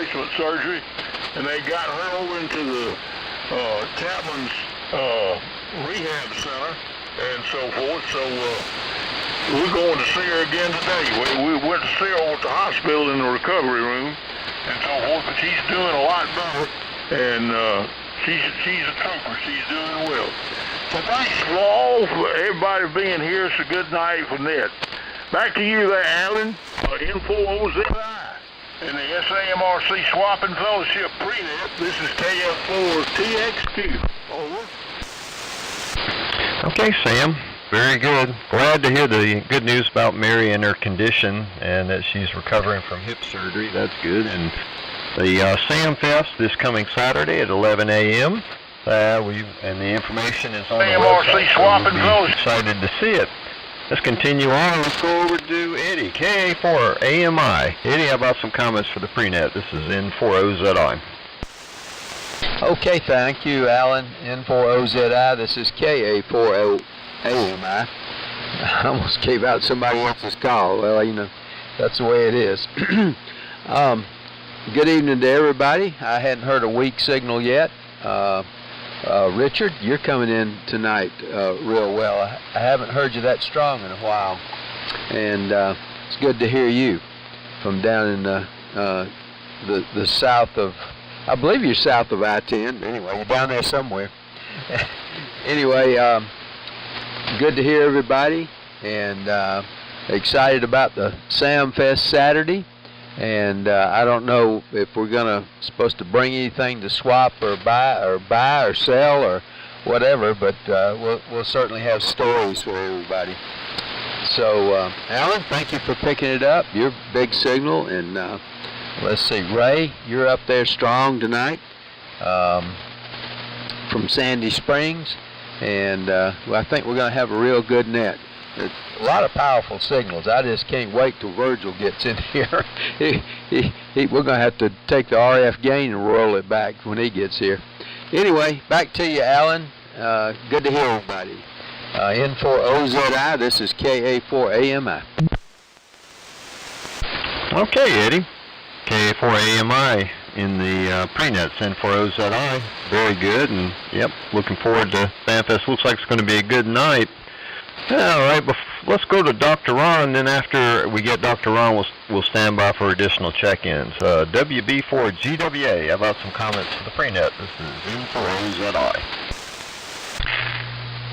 replacement surgery, and they got her over into the Chapman's rehab center and so forth. So we're going to see her again today. We went to see her over at the hospital in the recovery room and so forth, but she's doing a lot better, and she's a trooper. She's doing well. So thanks for everybody being here. It's a good night for Net. Back to you there, Alan. N4OZI and the SAMRC Swapping Fellowship Pre-Net. This is KF4TXQ. Over. Okay, Sam. Very good. Glad to hear the good news about Mary and her condition and that she's recovering from hip surgery. That's good. And the Sam Fest this coming Saturday at 11 a.m. And the information is on the website. Swapping we'll be excited to see it. Let's continue on. Let's go over to Eddie, KA4 AMI. Eddie, how about some comments for the pre-net? This is N4OZI. Okay, thank you, Alan. N4OZI. This is KA4 AMI. I almost gave out somebody else's call. Well, you know, that's the way it is. Good evening to everybody. I hadn't heard a weak signal yet. Richard, you're coming in tonight real well. I haven't heard you that strong in a while, and it's good to hear you from down in the south of, I believe you're south of I-10. Anyway, you're down there somewhere. Anyway, good to hear everybody, and excited about the Sam Fest Saturday. And I don't know if we're supposed to bring anything to swap or buy or sell or whatever, but we'll certainly have stories for everybody. So, Alan, thank you for picking it up. Your big signal, and let's see, Ray, you're up there strong tonight from Sandy Springs, and well, I think we're going to have a real good net. A lot of powerful signals. I just can't wait till Virgil gets in here. We're going to have to take the RF gain and roll it back when he gets here. Anyway, back to you, Alan. Good to hear everybody. N4OZI, this is KA4AMI. Okay, Eddie. KA4AMI in the pre-net, N4OZI. Very good, and yep, looking forward to FanFest. Looks like it's going to be a good night. All right, let's go to Dr. Ron, then after we get Dr. Ron, we'll stand by for additional check-ins. WB4GWA, how about some comments for the pre-net? This is N4OZI.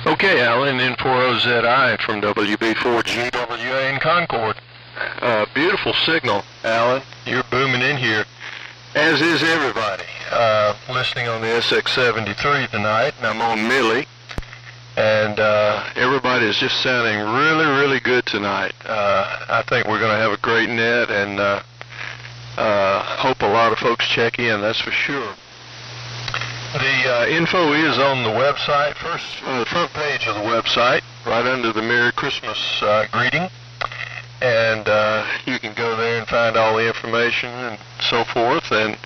Okay, Alan, N4OZI from WB4GWA in Concord. Beautiful signal, Alan. You're booming in here, as is everybody. Listening on the SX73 tonight, and I'm on Millie. And everybody is just sounding really, really good tonight. I think we're going to have a great net, and hope a lot of folks check in, that's for sure. The info is on the website, the front page of the website, right under the Merry Christmas greeting. And you can go there and find all the information and so forth. And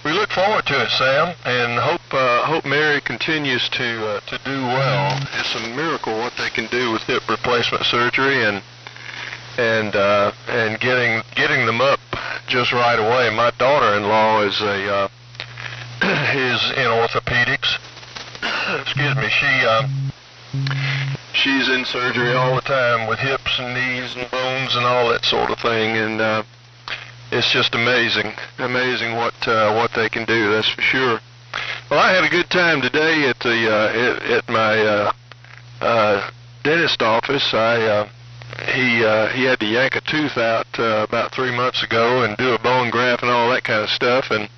we look forward to it, Sam, and hope Mary continues to do well. It's a miracle what they can do with hip replacement surgery and getting them up just right away. My daughter-in-law is in orthopedics. Excuse me. She's in surgery all the time with hips and knees and bones and all that sort of thing, and it's just amazing what they can do. That's for sure. Well, I had a good time today at the at my dentist office. He had to yank a tooth out about 3 months ago and do a bone graft and all that kind of stuff, and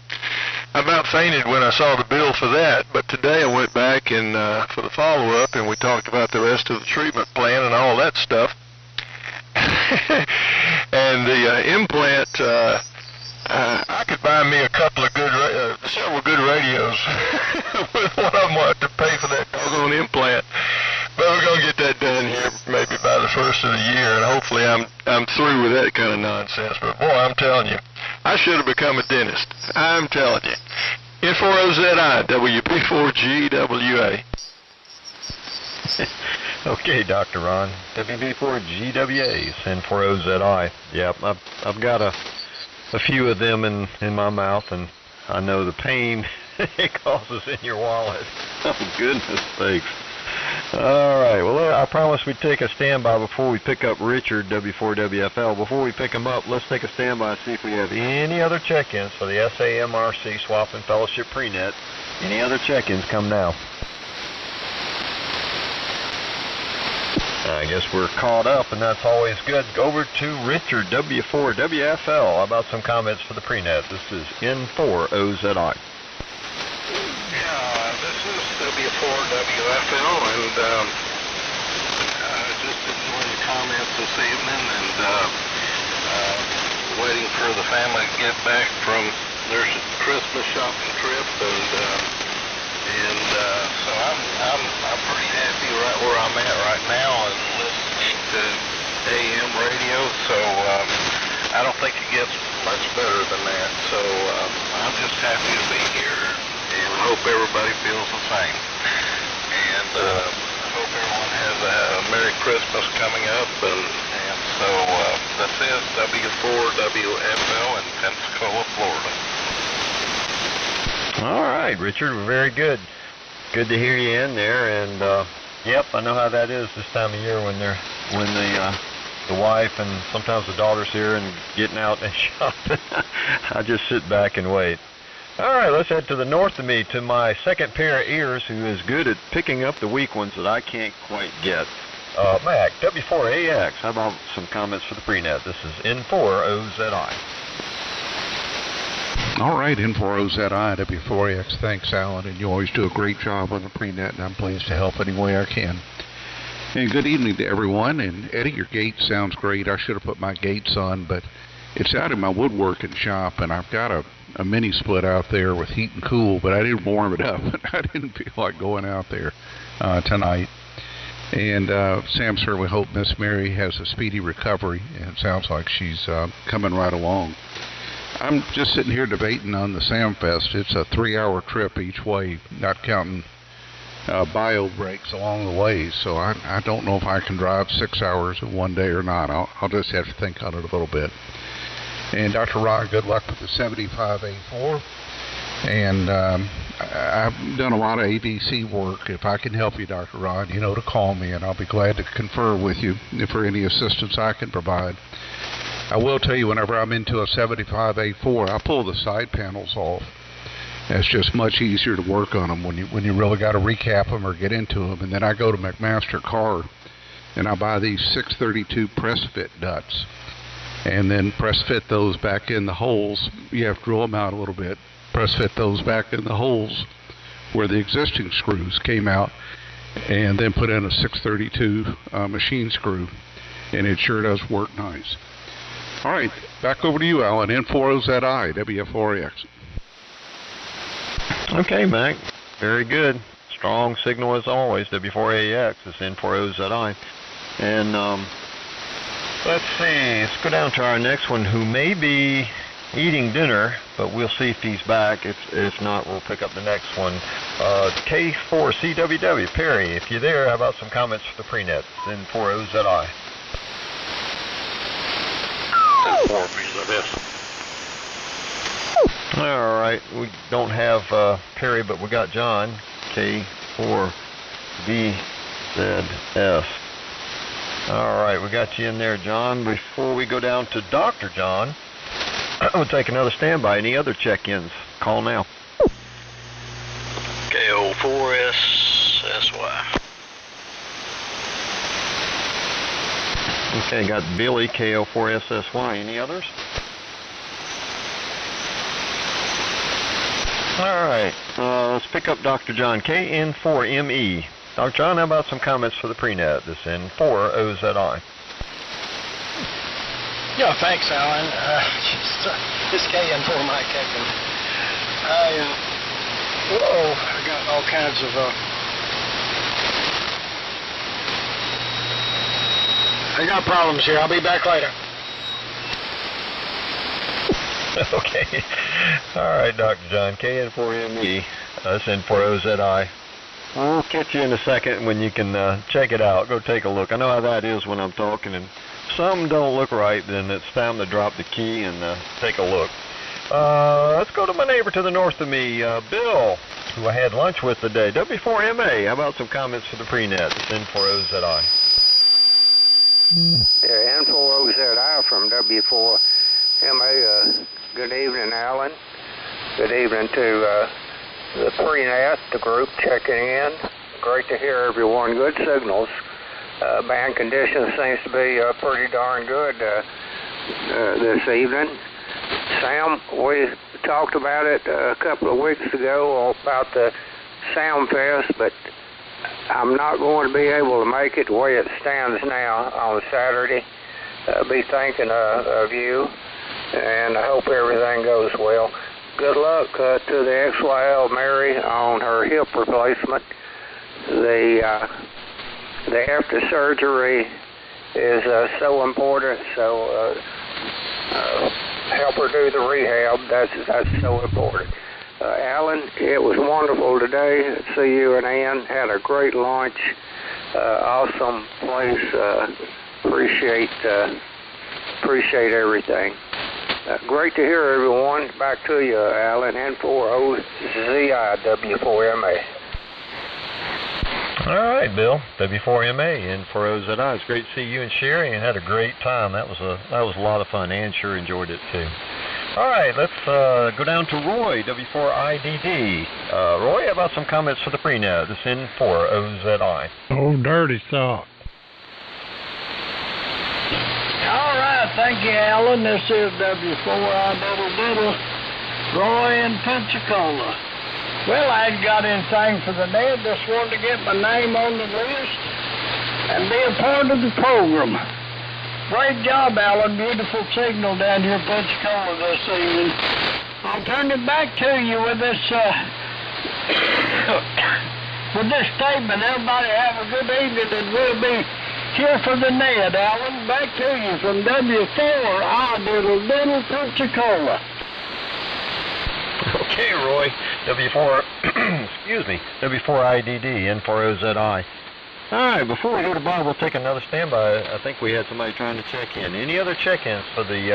I about fainted when I saw the bill for that. But today I went back and for the follow-up, and we talked about the rest of the treatment plan and all that stuff. And the implant, I could buy me a couple of several good radios with one of them wanted to pay for that doggone implant. But we're gonna get that done here maybe by the first of the year, and hopefully I'm through with that kind of nonsense. But boy, I'm telling you, I should have become a dentist. I'm telling you. N4OZI, WB4GWA. Okay, Dr. Ron. WB4GWA, N4OZI. Yep, I've got a a few of them in my mouth, and I know the pain it causes in your wallet. Oh, goodness sakes. All right, well, I promised we'd take a standby before we pick up Richard, W4WFL. Before we pick him up, let's take a standby and see if we have any other check-ins for the SAMRC Swap and Fellowship Pre-Net. Any other check-ins come now? I guess we're caught up, and that's always good. Go over to Richard, W4WFL. How about some comments for the Pre-Net? This is N4OZI. This is W4WFL, and just enjoying the comments this evening, and waiting for the family to get back from their Christmas shopping trip, and so I'm pretty happy right where I'm at right now, and listening to AM radio. So I don't think it gets much better than that. So I'm just happy to be here, and hope everybody feels the same. And hope everyone has a Merry Christmas coming up. And so this is W4WFL in Pensacola, Florida. All right, Richard, very good. Good to hear you in there, and yep, I know how that is this time of year when the wife and sometimes the daughter's here and getting out and shopping. I just sit back and wait. All right, let's head to the north of me to my second pair of ears, who is good at picking up the weak ones that I can't quite get. Mac, W4AX, how about some comments for the Pre-Net? This is N4OZI. All right, N4OZI, W4AX. Thanks, Alan, and you always do a great job on the Pre-Net, and I'm pleased to help any way I can. And good evening to everyone. And Eddie, your gate sounds great. I should have put my gates on, but it's out in my woodworking shop, and I've got a mini split out there with heat and cool, but I didn't warm it up. I didn't feel like going out there tonight. And Sam certainly hope Miss Mary has a speedy recovery, and it sounds like she's coming right along. I'm just sitting here debating on the SamFest. It's a 3-hour trip each way, not counting bio breaks along the way. So I don't know if I can drive 6 hours in one day or not. I'll just have to think on it a little bit. And Dr. Rod, good luck with the 75A4. And I've done a lot of ABC work. If I can help you, Dr. Rod, you know to call me, and I'll be glad to confer with you for any assistance I can provide. I will tell you, whenever I'm into a 75A4, I pull the side panels off. It's just much easier to work on them when you really got to recap them or get into them. And then I go to McMaster Car, and I buy these 632 press fit nuts, and then press fit those back in the holes. You have to drill them out a little bit. Press fit those back in the holes where the existing screws came out, and then put in a 632 machine screw, and it sure does work nice. All right, back over to you, Alan. N4OZI, W4AX. Okay, Mac. Very good. Strong signal as always. W4AX is N4OZI. And let's see. Let's go down to our next one, who may be eating dinner, but we'll see if he's back. If not, we'll pick up the next one. K4CWW. Perry, if you're there, how about some comments for the Pre-Net? N4OZI. All right, we don't have Perry, but we got John, K4VZS. All right, we got you in there, John. Before we go down to Dr. John, we'll take another standby. Any other check-ins? Call now. KO4SSY. Okay, got Billy, KO4SSY. Any others? All right, let's pick up Dr. John, KN4ME. Dr. John, how about some comments for the Pre-Net? This N4OZI. Yeah, thanks, Alan. This KN4 Mike Ecken. I got all kinds of I got problems here. I'll be back later. Okay. All right, Dr. John, KN4ME, that's N4OZI. We'll catch you in a second when you can check it out. Go take a look. I know how that is when I'm talking and something don't look right, then it's time to drop the key and take a look. Let's go to my neighbor to the north of me, Bill, who I had lunch with today. W4MA, how about some comments for the pre-net? It's N4OZI. Yeah, N4OZI from W4MA. Good evening, Alan. Good evening to the pre-net, the group checking in. Great to hear everyone. Good signals. Band conditions seems to be pretty darn good this evening. Sam, we talked about it a couple of weeks ago about the Sound Fest, but I'm not going to be able to make it the way it stands now on Saturday. Be thinking of you, and I hope everything goes well. Good luck to the XYL Mary on her hip replacement. The after surgery is so important, so help her do the rehab. That's so important. Alan, it was wonderful today to see you and Ann. Had a great lunch. Awesome place. Appreciate everything. Great to hear everyone. Back to you, Alan. N4OZI W4MA. All right, Bill. W4MA, N4OZI. It's great to see you and Sherry, and had a great time. That was a lot of fun. Ann sure enjoyed it too. All right, let's go down to Roy, W4IDD. Roy, how about some comments for the pre-net? It's N4OZI. Oh, dirty sock. All right, thank you, Alan. This is W4I Roy in Pensacola. Well, I ain't got anything for the net. Just wanted to get my name on the list and be a part of the program. Great job, Alan. Beautiful signal down here in Pensacola this evening. I'll turn it back to you with this statement. Everybody have a good evening, and we'll be here for the net, Alan. Back to you from W4I Pensacola. Okay, Roy. W4IDD, N4OZI. All right, before we go to Bob, we'll take another standby. I think we had somebody trying to check in. Any other check-ins for the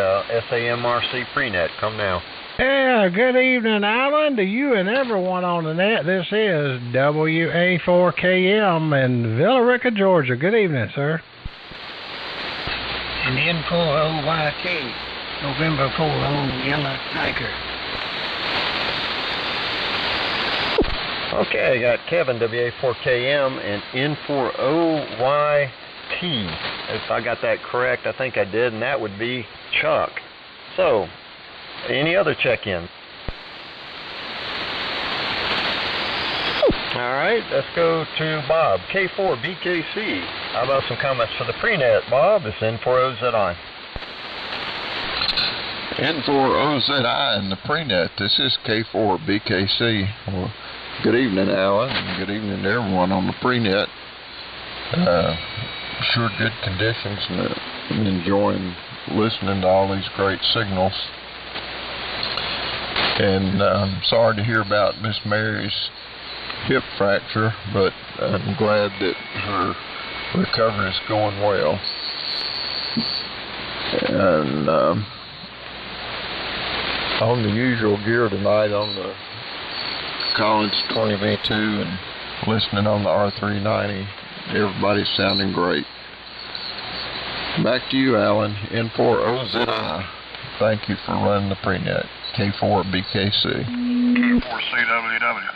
SAMRC pre-net? Come now. Yeah, good evening, Alan, to you and everyone on the net. This is WA4KM in Villa Rica, Georgia. Good evening, sir. And N4OYT, November 4 Yellow Tiger. Okay, I got Kevin, WA4KM, and N4OYT. If I got that correct, I think I did, and that would be Chuck. So, any other check-in? All right, let's go to Bob, K4BKC. How about some comments for the pre-net, Bob? It's N4OZI. N4OZI in the pre-net. This is K4BKC. Well, good evening, Alan, and good evening to everyone on the pre-net. Sure good conditions, and I'm enjoying listening to all these great signals. And I'm sorry to hear about Miss Mary's hip fracture, but I'm glad that her recovery is going well. And on the usual gear tonight on the Collins 20V2 and listening on the R390. Everybody's sounding great. Back to you, Alan. N4OZI. Thank you for running the pre-net. K4BKC. K4CWW.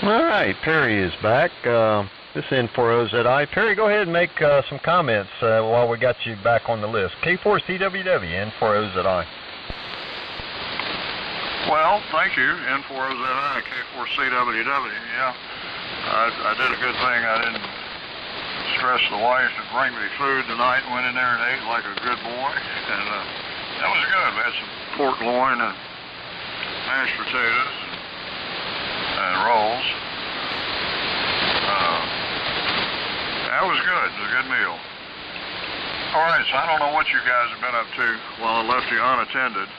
All right, Perry is back. This is N4OZI. Perry, go ahead and make some comments while we got you back on the list. K4CWW, N4OZI. Well, thank you, N4OZI, K4CWW. Yeah, I did a good thing. I didn't stress the wife to bring me food tonight. Went in there and ate like a good boy, and that was good. We had some pork loin and mashed potatoes and rolls. That was good. It was a good meal. All right, so I don't know what you guys have been up to while I left you unattended.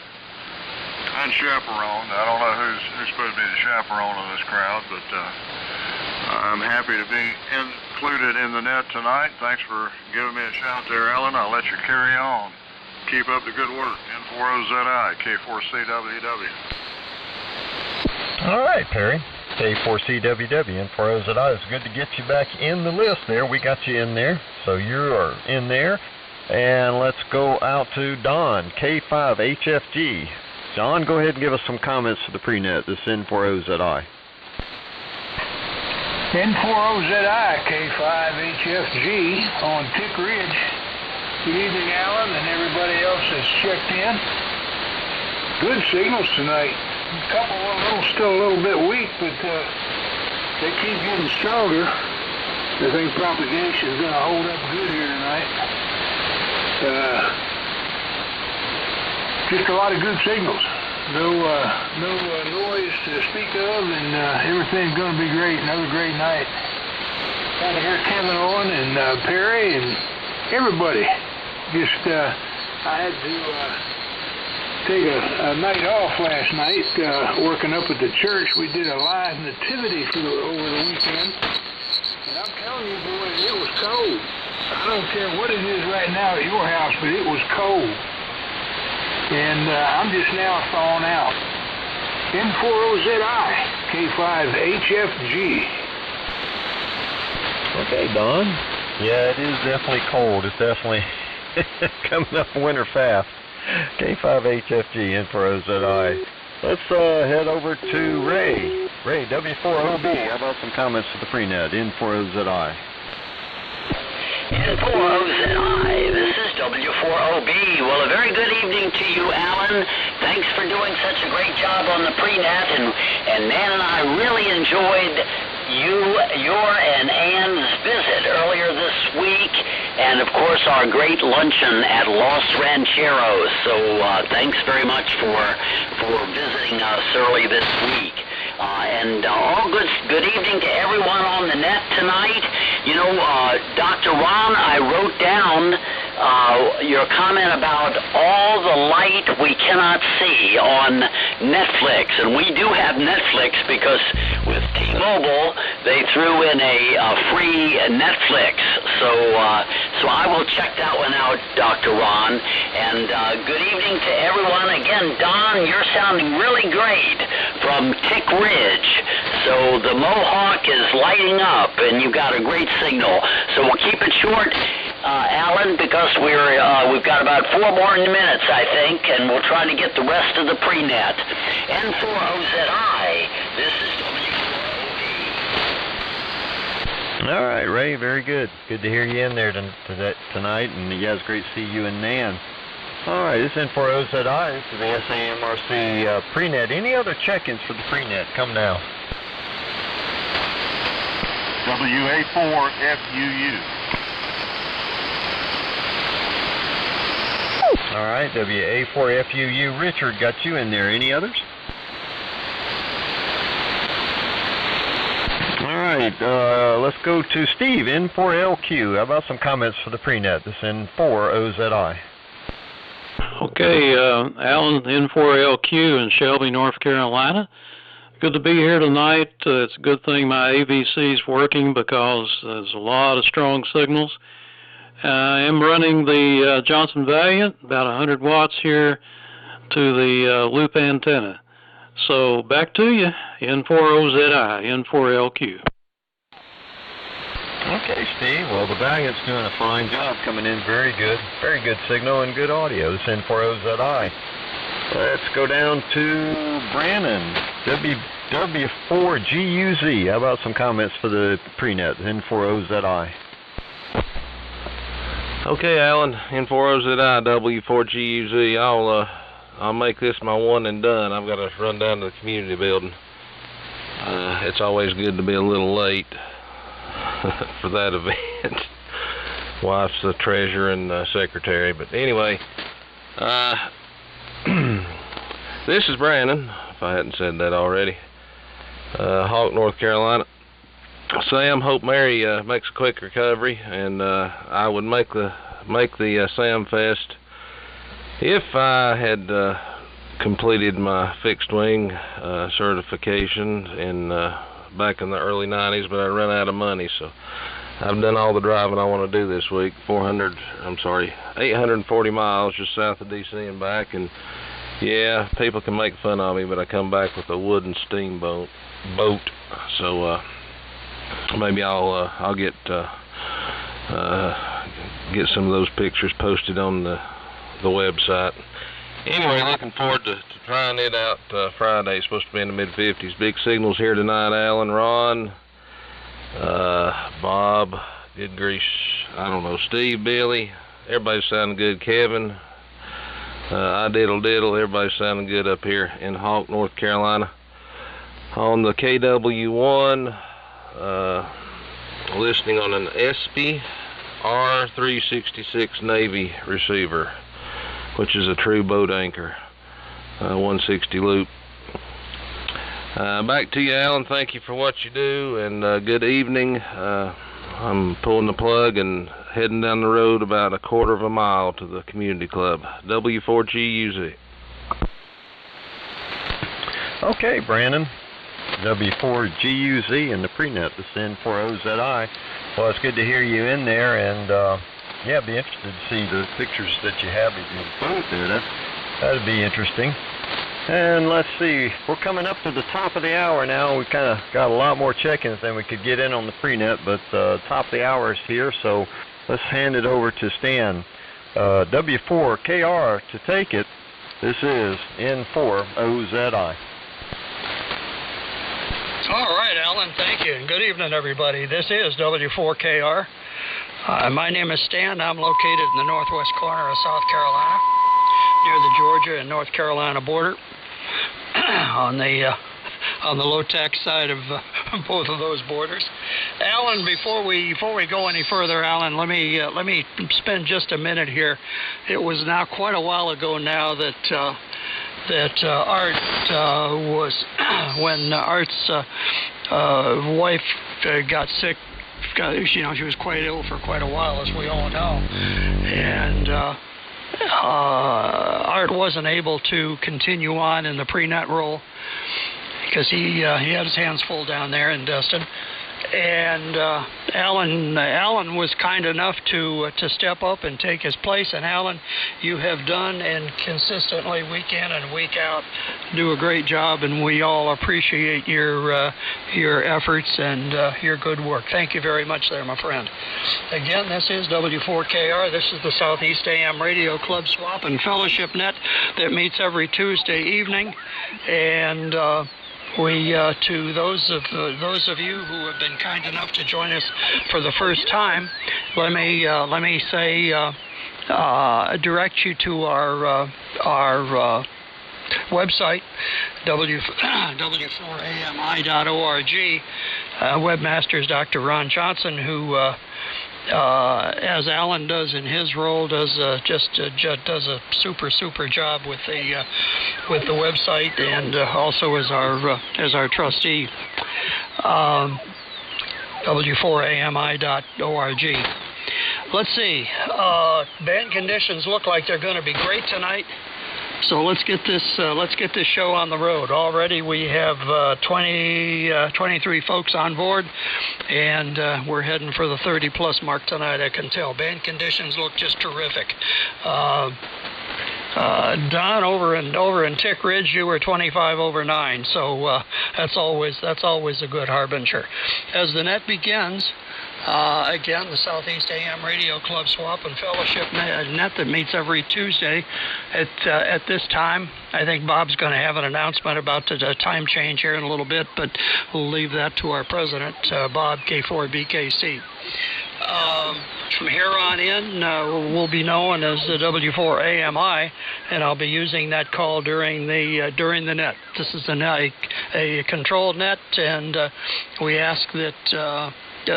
Unchaperoned. I don't know who's supposed to be the chaperone of this crowd, but I'm happy to be included in the net tonight. Thanks for giving me a shout there, Alan. I'll let you carry on. Keep up the good work. N40ZI, K4CWW. All right, Perry. K4CWW, N40ZI. It's good to get you back in the list there. We got you in there, so you are in there. And let's go out to Don, K5HFG. Don, go ahead and give us some comments for the pre-net, this N40ZI. N40ZI, K5HFG on Tick Ridge. Good evening, Alan, and everybody else that's checked in. Good signals tonight. A couple of them still a little bit weak, but they keep getting stronger. I think propagation is going to hold up good here tonight. Just a lot of good signals. No noise to speak of, and everything's going to be great. Another great night. Got to hear Kevin Owen and Perry and everybody. Just I had to take a night off last night, working up at the church. We did a live nativity over the weekend, and I'm telling you, boys, it was cold. I don't care what it is right now at your house, but it was cold. And I'm just now thawing out. N40ZI, K5HFG. Okay, Don. Yeah, it is definitely cold. It's definitely coming up winter fast. K5HFG, N40ZI. Let's head over to Ray. Ray, W4OB. How about some comments for the pre-net, N40ZI? N40ZI, this is W4OB. Well, a very good evening to you, Alan. Thanks for doing such a great job on the pre-net, and Nan and I really enjoyed your and Ann's visit earlier this week, and of course our great luncheon at Los Rancheros. So thanks very much for visiting us early this week. And all good evening to everyone on the net tonight. You know, Dr. Ron, I wrote down your comment about all the light we cannot see on Netflix. And we do have Netflix because with T-Mobile, they threw in a free Netflix. So I will check that one out, Dr. Ron. And good evening to everyone. Again, Don, you're sounding really great from Tick Ridge. So the Mohawk is lighting up, and you've got a great signal. So we'll keep it short, Alan, because we've got about 4 more minutes, I think, and we'll try to get the rest of the pre-net. N40ZI, this is W4OB. All right, Ray, very good. Good to hear you in there tonight, and yeah, it's great to see you and Nan. All right, this is N40ZI. This is the SAMRC pre-net. Any other check-ins for the pre-net? Come now. WA4FUU. All right, WA4FUU. Richard, got you in there. Any others? All right, let's go to Steve, N4LQ. How about some comments for the pre-net? This is N4OZI. Okay, Alan, N4LQ in Shelby, North Carolina. Good to be here tonight. It's a good thing my AVC is working because there's a lot of strong signals. I am running the Johnson Valiant, about 100 watts here to the loop antenna. So back to you, N40ZI, N4LQ. Okay, Steve. Well, the Valiant's doing a fine job coming in. Very good signal and good audio. This is N40ZI. Let's go down to Brandon, W4GUZ. How about some comments for the pre-net, N40ZI? Okay, Alan, N40ZI, W4GUZ. I'll make this my one and done. I've got to run down to the community building. It's always good to be a little late for that event. Wife's the treasurer and secretary. But anyway, this is Brandon, if I hadn't said that already. Hawk, North Carolina. Sam, hope Mary makes a quick recovery, and I would make the Sam Fest if I had completed my fixed wing certification back in the early 90s, but I ran out of money, so I've done all the driving I want to do this week. 840 miles just south of D.C. and back. And yeah, people can make fun of me, but I come back with a wooden steamboat. So maybe I'll get some of those pictures posted on the website. Anyway, looking forward to trying it out Friday. It's supposed to be in the mid-50s. Big signals here tonight, Alan, Ron, Bob, good grease, I don't know, Steve, Billy, everybody's sounding good. Kevin, I diddle, everybody's sounding good up here in Hawk, North Carolina. On the KW1, listening on an ESPY R366 Navy receiver, which is a true boat anchor, 160 loop. Back to you, Alan. Thank you for what you do, and good evening. I'm pulling the plug and heading down the road about a quarter of a mile to the community club. W4GUZ. Okay, Brandon. W4GUZ and the pre-net, the N40ZI. Well, it's good to hear you in there, and yeah, I'd be interested to see the pictures that you have of your boat there. That'd be interesting. And let's see, we're coming up to the top of the hour now. We kind of got a lot more check-ins than we could get in on the pre-net, but top of the hour is here, so let's hand it over to Stan. W4KR to take it. This is N40ZI. All right, Alan, thank you, and good evening, everybody. This is W4KR. My name is Stan. I'm located in the northwest corner of South Carolina, near the Georgia and North Carolina border, on the low-tax side of both of those borders. Alan, before we go any further, Alan, let me spend just a minute here. It was now quite a while ago now that Art was when Art's wife got sick. She was quite ill for quite a while, as we all know, and Art wasn't able to continue on in the pre-net role because he had his hands full down there in Destin. And Alan was kind enough to step up and take his place. And Alan, you have done and consistently, week in and week out, do a great job, and we all appreciate your efforts and your good work. Thank you very much there, my friend. Again, this is W4KR. This is the Southeast AM Radio Club Swap and Fellowship Net that meets every Tuesday evening, and we, to those of you who have been kind enough to join us for the first time, let me say, direct you to our website, w4ami.org. Webmaster is Dr. Ron Johnson, who, as Alan does in his role, does a super job with the website, and also as our trustee. w4ami.org. Let's see. Band conditions look like they're going to be great tonight. So let's get this show on the road. Already we have 23 folks on board, and we're heading for the 30-plus mark tonight. I can tell. Band conditions look just terrific. Don, over in Tick Ridge, you were 25 over 9, so that's always a good harbinger. As the net begins. Again, the Southeast AM Radio Club Swap and Fellowship Net that meets every Tuesday at this time. I think Bob's going to have an announcement about the time change here in a little bit, but we'll leave that to our president, Bob, K4BKC. From here on in, we'll be known as the W4AMI, and I'll be using that call during the net. This is a controlled net, and we ask that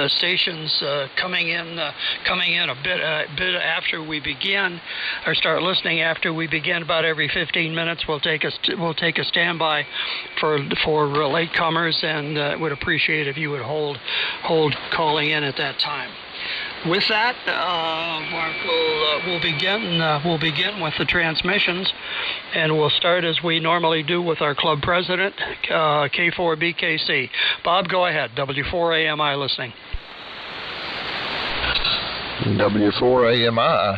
stations coming in a bit after we begin, or start listening after we begin, about every 15 minutes. We'll take a standby for latecomers, and would appreciate if you would hold calling in at that time. With that, we'll begin with the transmissions, and we'll start as we normally do with our club president, K4BKC. Bob, go ahead. W4AMI listening. W4AMI.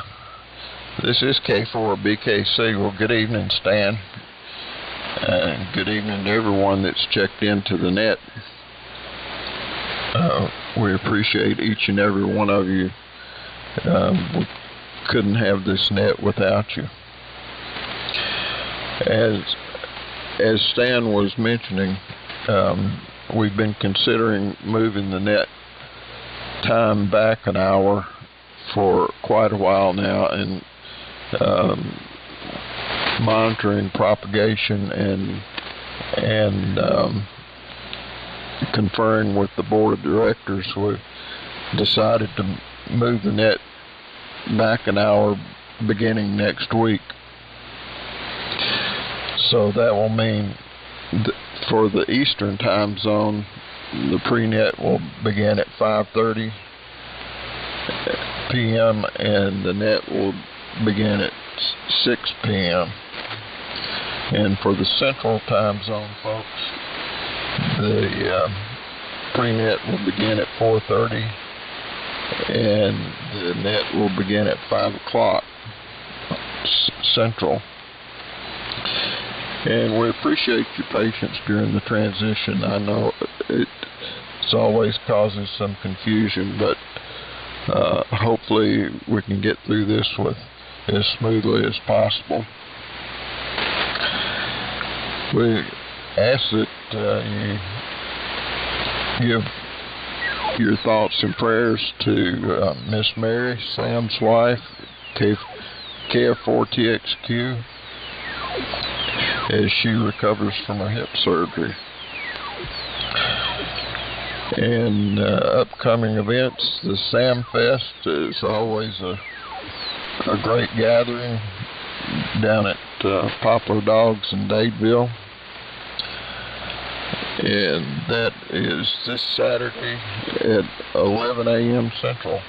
This is K4BKC. Well, good evening, Stan. And good evening to everyone that's checked into the net. We appreciate each and every one of you. We couldn't have this net without you. As Stan was mentioning, we've been considering moving the net time back an hour for quite a while now, and monitoring propagation and conferring with the board of directors, we decided to move the net back an hour beginning next week. So that will mean for the Eastern time zone, the pre-net will begin at 5:30 p.m. and the net will begin at 6 p.m. And for the Central time zone, folks, the pre-net will begin at 4:30 and the net will begin at 5 o'clock Central. And we appreciate your patience during the transition. I know it's always causes some confusion, but hopefully we can get through this with as smoothly as possible. We ask that you give your thoughts and prayers to Miss Mary, Sam's wife, KF4TXQ, as she recovers from her hip surgery. And upcoming events, the Sam Fest is always a great gathering down at Poplar Dogs in Dadeville. And that is this Saturday at 11 a.m. Central.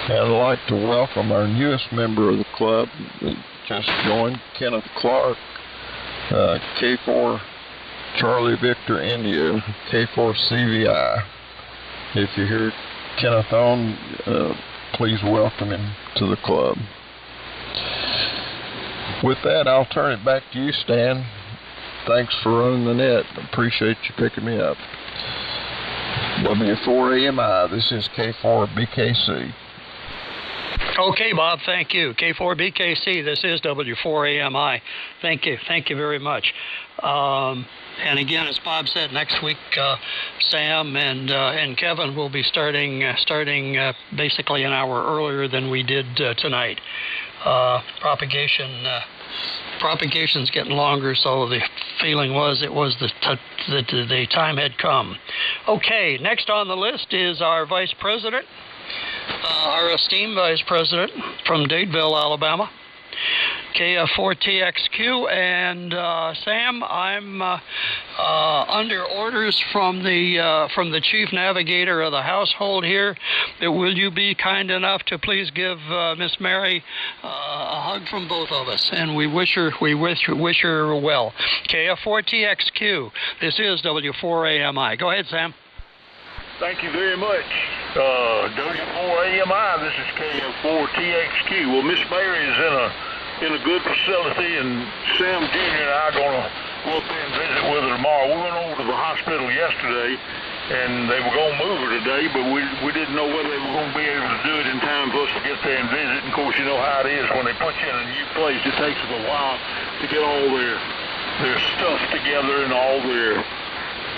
And I'd like to welcome our newest member of the club that just joined, Kenneth Clark, K4 Charlie Victor India, K4 CVI. If you hear Kenneth on, please welcome him to the club. With that, I'll turn it back to you, Stan. Thanks for running the net. Appreciate you picking me up. W4AMI, this is K4BKC. Okay, Bob, thank you. K4BKC, this is W4AMI. Thank you very much. And again, as Bob said, next week Sam and Kevin will be starting basically an hour earlier than we did tonight. Propagation's getting longer, so the feeling was the time had come. Okay, next on the list is our Vice President, our esteemed Vice President from Dadeville, Alabama, KF4TXQ, and Sam, I'm under orders from the Chief Navigator of the household here. Will you be kind enough to please give Miss Mary a hug from both of us, and we wish her well. KF4TXQ, this is W4AMI. Go ahead, Sam. Thank you very much. W4AMI, this is KF4TXQ. Well, Miss Mary is in a good facility, and Sam Jr. and I are going to go up there and visit with her tomorrow. We went over to the hospital yesterday, and they were going to move her today, but we didn't know whether they were going to be able to do it in time for us to get there and visit. And of course, you know how it is when they put you in a new place. It takes them a while to get all their stuff together and all their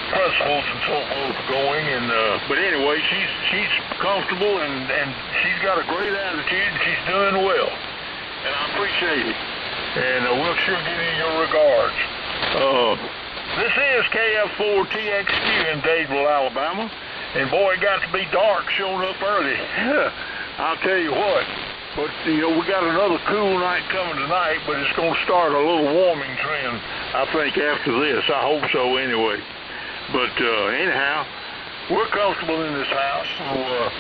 principles and so forth going, and but anyway, she's comfortable and she's got a great attitude and she's doing well, and I appreciate it, and we'll sure give you your regards. This is KF4TXQ in Dadeville, Alabama, and boy, it got to be dark showing up early. I'll tell you what, but we got another cool night coming tonight, but it's going to start a little warming trend, I think, after this. I hope so anyway. But anyhow, we're comfortable in this house, so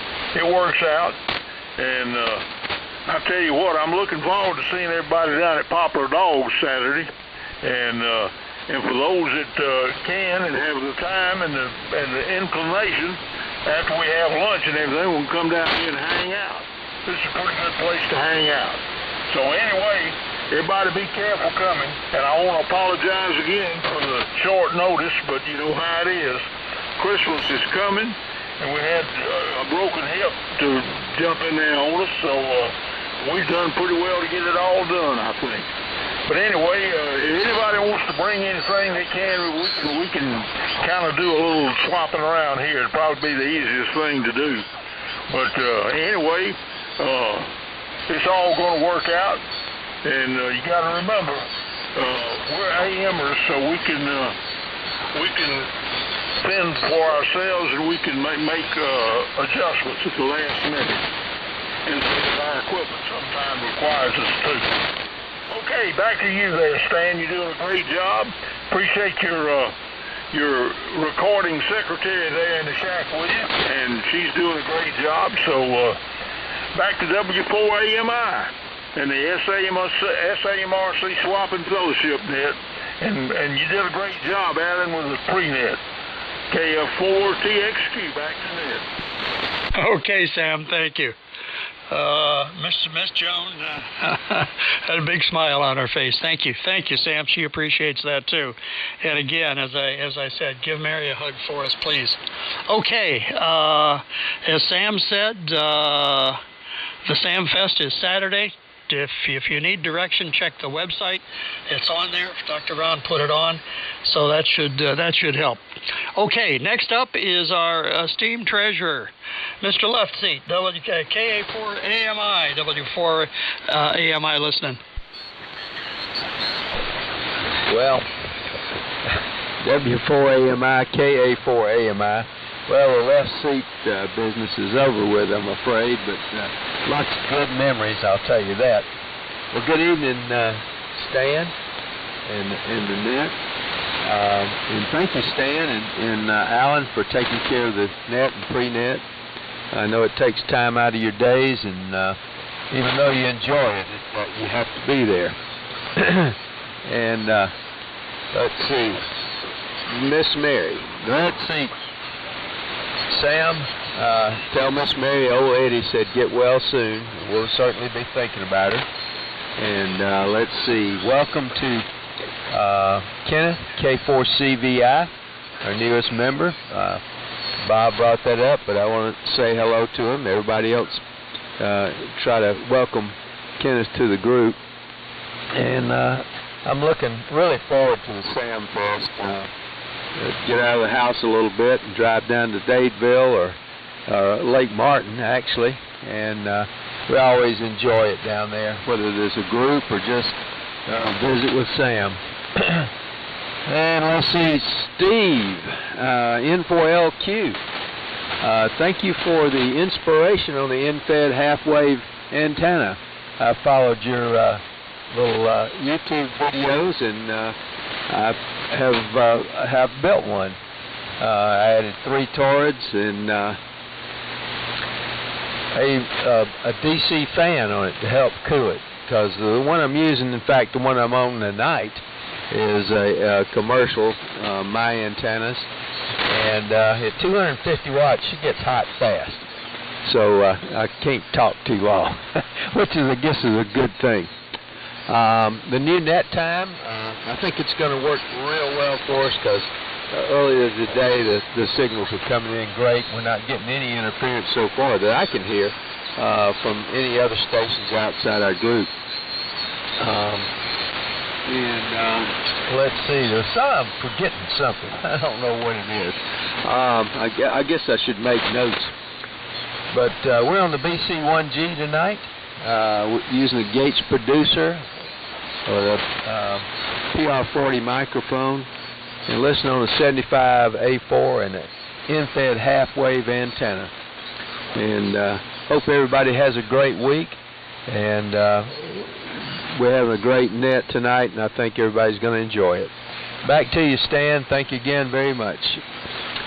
it works out. And I tell you what, I'm looking forward to seeing everybody down at Poplar Dogs Saturday. And for those that can and have the time and the inclination after we have lunch and everything, we can come down here and hang out. This is a pretty good place to hang out. So anyway, everybody be careful coming, and I want to apologize again for the short notice, but you know how it is. Christmas is coming, and we had a broken hip to jump in there on us, so we've done pretty well to get it all done, I think. But anyway, if anybody wants to bring anything they can, we can kind of do a little swapping around here. It'd probably be the easiest thing to do. But anyway, it's all going to work out. And you got to remember, we're AMers, so we can fend for ourselves, and we can make adjustments at the last minute. And our equipment sometimes requires us to. Okay, back to you there, Stan. You're doing a great job. Appreciate your recording secretary there in the shack with you, and she's doing a great job. So back to W4AMI and the SAMRC Swap and Fellowship Net, and you did a great job, Alan, with the pre-net. KF4TXQ, back to net. Okay, Sam, thank you. Miss Joan had a big smile on her face. Thank you, Sam. She appreciates that too. And again, as I said, give Mary a hug for us, please. Okay, as Sam said, the Sam Fest is Saturday. If you need direction, check the website. It's on there. Dr. Ron put it on, so that should help. Okay, next up is our esteemed treasurer, Mr. Left Seat, KA4AMI, W4AMI listening. Well, W4AMI, KA4AMI. Well, the left seat business is over with, I'm afraid, but lots of good memories, I'll tell you that. Well, good evening, Stan and the net. And thank you, Stan and Alan, for taking care of the net and pre-net. I know it takes time out of your days, and even though you enjoy it, you have to be there. And let's see, Miss Mary, let's see. Sam, tell Miss Mary old Eddie said get well soon. We'll certainly be thinking about her. And let's see, welcome to Kenneth, K4CVI, our newest member. Bob brought that up, but I want to say hello to him. Everybody else try to welcome Kenneth to the group. And I'm looking really forward to the Sam Fest. Get out of the house a little bit and drive down to Dadeville or Lake Martin, actually. And we always enjoy it down there, whether there's a group or just visit with Sam. And let's see, Steve, N4LQ. Thank you for the inspiration on the end-fed half-wave antenna. I followed your little YouTube videos, and I have built one. I added 3 Torrids and a DC fan on it to help cool it, because the one I'm using, in fact the one I'm on tonight, is a commercial, my antennas, and at 250 watts she gets hot fast, so I can't talk too long, which is, I guess, is a good thing. The new net time, I think it's going to work real well for us, because earlier today the signals are coming in great. We're not getting any interference so far that I can hear from any other stations outside our group. Let's see, I'm forgetting something. I don't know what it is. I guess I should make notes. But we're on the BC1G tonight, using the Gates Producer, or the PR40 microphone, and listen on the 75A4 and the end-fed half-wave antenna. And hope everybody has a great week, and we're having a great net tonight, and I think everybody's going to enjoy it. Back to you, Stan. Thank you again very much.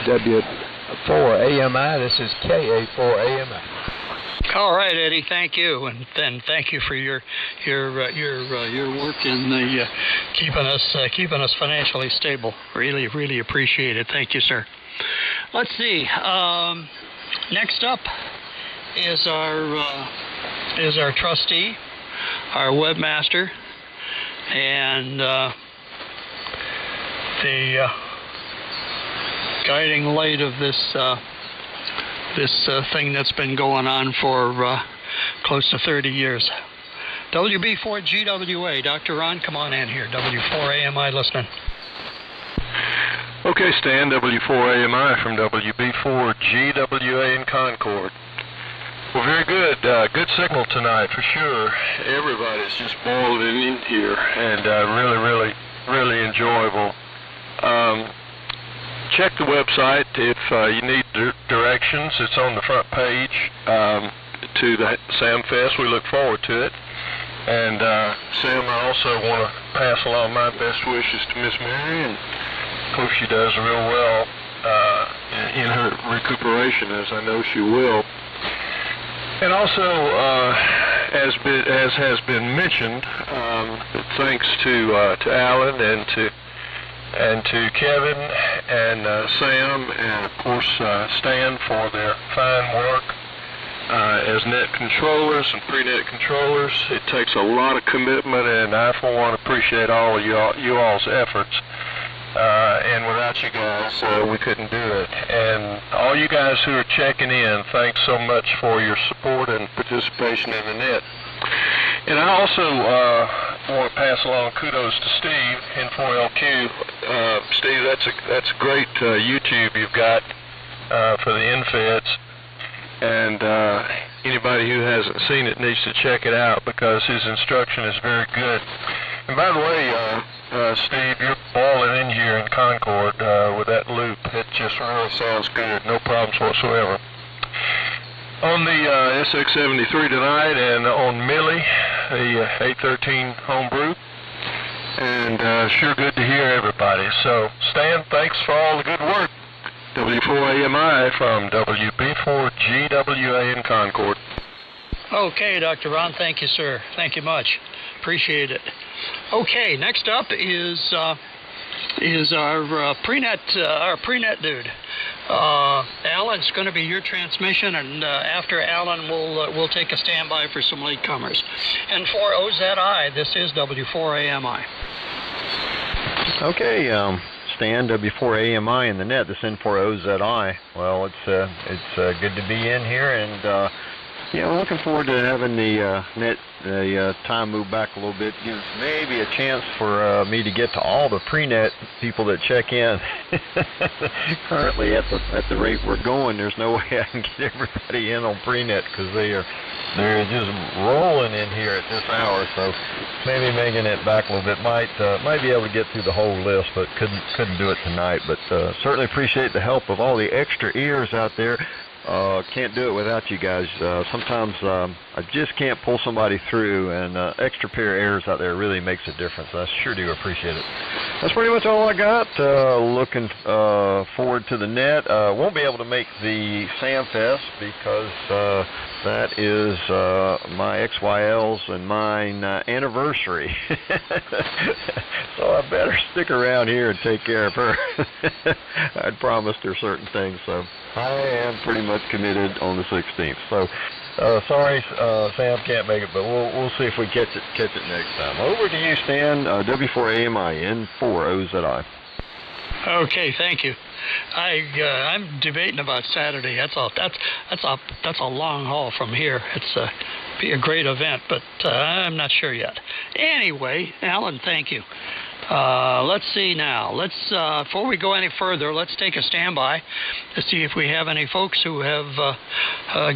W4AMI, this is KA4AMI. All right, Eddie. Thank you, and then thank you for your work in keeping us financially stable. Really appreciate it. Thank you, sir. Let's see. Next up is our trustee, our webmaster, and the guiding light of this thing that's been going on for close to 30 years. WB4GWA, Dr. Ron, come on in here. W4AMI listening. Okay, Stan, W4AMI from WB4GWA in Concord. Well, very good. Good signal tonight for sure. Everybody's just boiling in here, and really enjoyable. Check the website if you need directions. It's on the front page to the Sam Fest. We look forward to it. And Sam, I also want to pass along my best wishes to Miss Mary, and hope she does real well in her recuperation, as I know she will. And also, as has been mentioned, thanks to Alan and to Kevin and Sam and of course Stan for their fine work as net controllers and pre-net controllers. It takes a lot of commitment, and I for one appreciate all of you all's efforts. And without you guys, we couldn't do it. And all you guys who are checking in, thanks so much for your support and participation in the net. And I also want to pass along kudos to Steve in 4LQ. Steve, that's a great YouTube you've got for the infeds. And anybody who hasn't seen it needs to check it out because his instruction is very good. And by the way, Steve, you're balling in here in Concord with that loop. It just really sounds good. No problems whatsoever. On the SX73 tonight and on Millie, the 813 homebrew. And sure good to hear everybody. So, Stan, thanks for all the good work. W4AMI from WB4GWA in Concord. Okay, Dr. Ron, thank you, sir. Thank you much. Appreciate it. Okay, next up is our pre-net dude. Alan's going to be your transmission, and after Alan, we'll take a standby for some latecomers. And for OZI, this is W4AMI. Okay, Stan, W4AMI in the net. This N4OZI. Well, it's good to be in here, and yeah, I'm looking forward to having the net time move back a little bit. Gives maybe a chance for me to get to all the pre-net people that check in. Currently, at the rate we're going, there's no way I can get everybody in on pre-net because they're just rolling in here at this hour. So maybe making it back a little bit might be able to get through the whole list, but couldn't do it tonight. But certainly appreciate the help of all the extra ears out there. Can't do it without you guys. Sometimes I just can't pull somebody through, and extra pair of ears out there really makes a difference. I sure do appreciate it. That's pretty much all I got. Looking forward to the net. Won't be able to make the Sam Fest because that is my XYL's and mine anniversary. So I better stick around here and take care of her. I'd promised her certain things, so I am pretty much committed on the 16th. So sorry, Sam can't make it, but we'll see if we catch it next time. Over to you, Stan. W4AMI N4OZI. Okay, thank you. I'm debating about Saturday. That's a long haul from here. It's be a great event, but I'm not sure yet. Anyway, Alan, thank you. Let's see now. Before we go any further, let's take a standby to see if we have any folks who have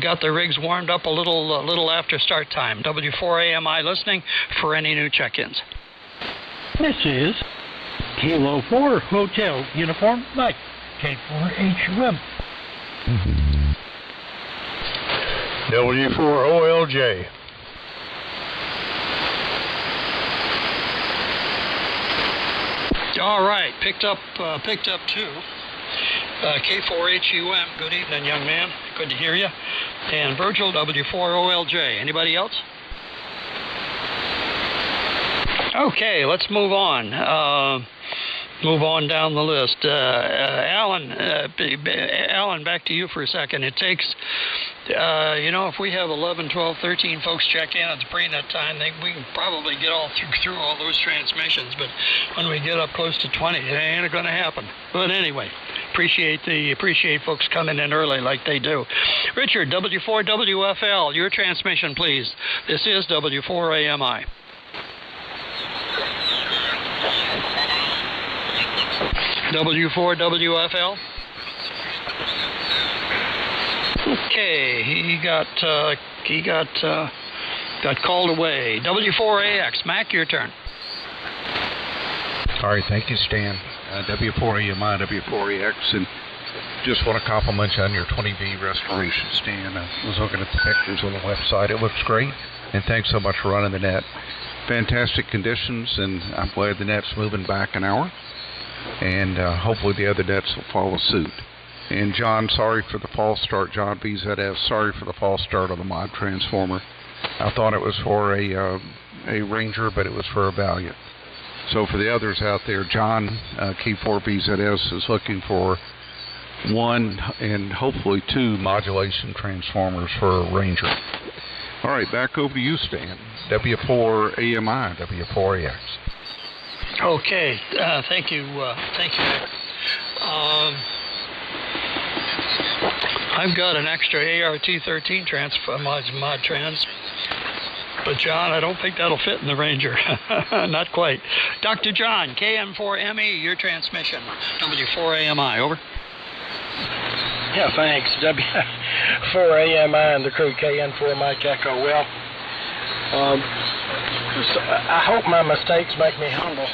got their rigs warmed up a little after start time. W4AMI listening for any new check-ins. This is Kilo 4 Hotel Uniform Mike, K4HUM. W4OLJ. All right, picked up two. K4HUM, good evening, young man. Good to hear you. And Virgil, W4OLJ. Anybody else? Okay, let's move on. move on down the list. Alan, back to you for a second. It takes, if we have 11, 12, 13 folks check in at the pre-net time, we can probably get all through all those transmissions. But when we get up close to 20, it ain't going to happen. But anyway, appreciate folks coming in early like they do. Richard, W4WFL, your transmission, please. This is W4AMI. W4WFL. Okay, he got called away. W4AX, Mac, your turn. All right, thank you, Stan. W4AMI, W4AX, and just want to compliment you on your 20V restoration, Stan. I was looking at the pictures on the website. It looks great, and thanks so much for running the net. Fantastic conditions, and I'm glad the net's moving back an hour, and hopefully the other nets will follow suit. And John, sorry for the false start. John VZF, sorry for the false start on the mod transformer. I thought it was for a Ranger, but it was for a Valiant. So for the others out there, John, K4BZS, is looking for 1 and hopefully 2 modulation transformers for a Ranger. All right, back over to you, Stan. W4AMI, W4AX. Okay, thank you. I've got an extra ART13 mod trans, but John, I don't think that'll fit in the Ranger. Not quite. Dr. John, KN4ME, your transmission. W4AMI, over. Yeah, thanks. W4AMI and the crew, KN4 Mike Echo. Well, I hope my mistakes make me humble.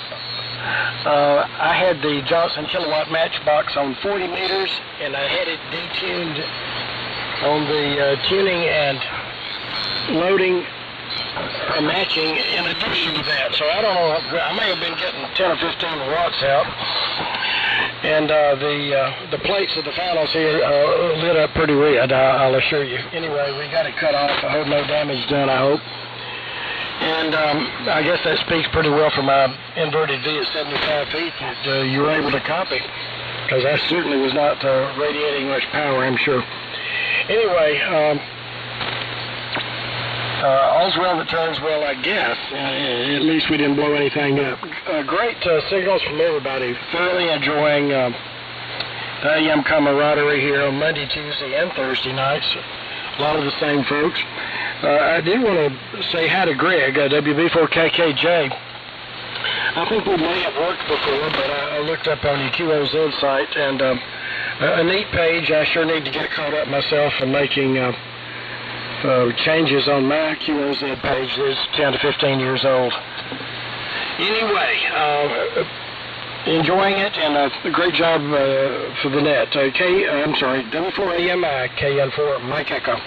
I had the Johnson kilowatt matchbox on 40 meters, and I had it detuned on the tuning and loading and matching in addition to that. So I don't know, I may have been getting 10 or 15 watts out. And the plates of the panels here lit up pretty red, I'll assure you. Anyway, we got it cut off. I hope no damage done, I hope. And I guess that speaks pretty well for my inverted V at 75 feet that you were able to copy, because I certainly was not radiating much power, I'm sure. Anyway, all's well that turns well, I guess. At least we didn't blow anything up. Great signals from everybody. Thoroughly enjoying the AM camaraderie here on Monday, Tuesday, and Thursday nights. A lot of the same folks. I did want to say hi to Greg, WB4KKJ. I think we may have worked before, but I looked up on your QOZ site, and a neat page. I sure need to get caught up myself in making changes on my QOZ page that's 10 to 15 years old. Anyway, enjoying it, and a great job for the net. W4AMI, KN4 Mike Echo.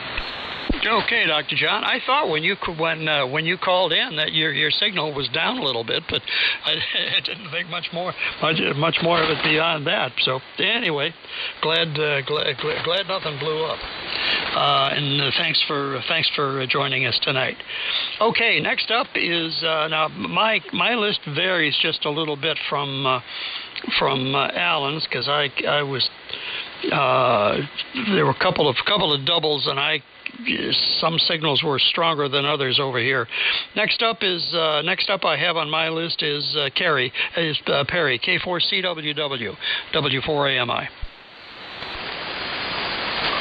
Okay, Dr. John. I thought when you called in that your signal was down a little bit, but I didn't think much more of it beyond that. So anyway, glad nothing blew up. And thanks for joining us tonight. Okay, next up is now my list varies just a little bit from Alan's, because I was there were a couple of doubles, and some signals were stronger than others over here. Next up I have on my list is Perry, K4CWW, W4AMI.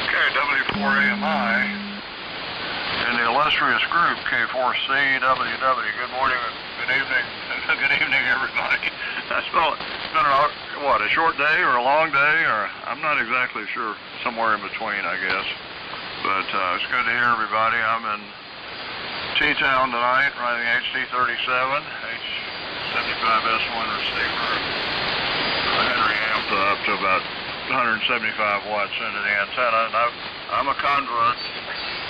Okay, W4AMI and the illustrious group K4CWW. Good morning, good evening, good evening, everybody. It's been a short day or a long day, or I'm not exactly sure, somewhere in between, I guess. But it's good to hear everybody. I'm in T-Town tonight, riding HD37, H75S1 receiver. Henry amped up to about 175 watts into the antenna. And I'm a convert.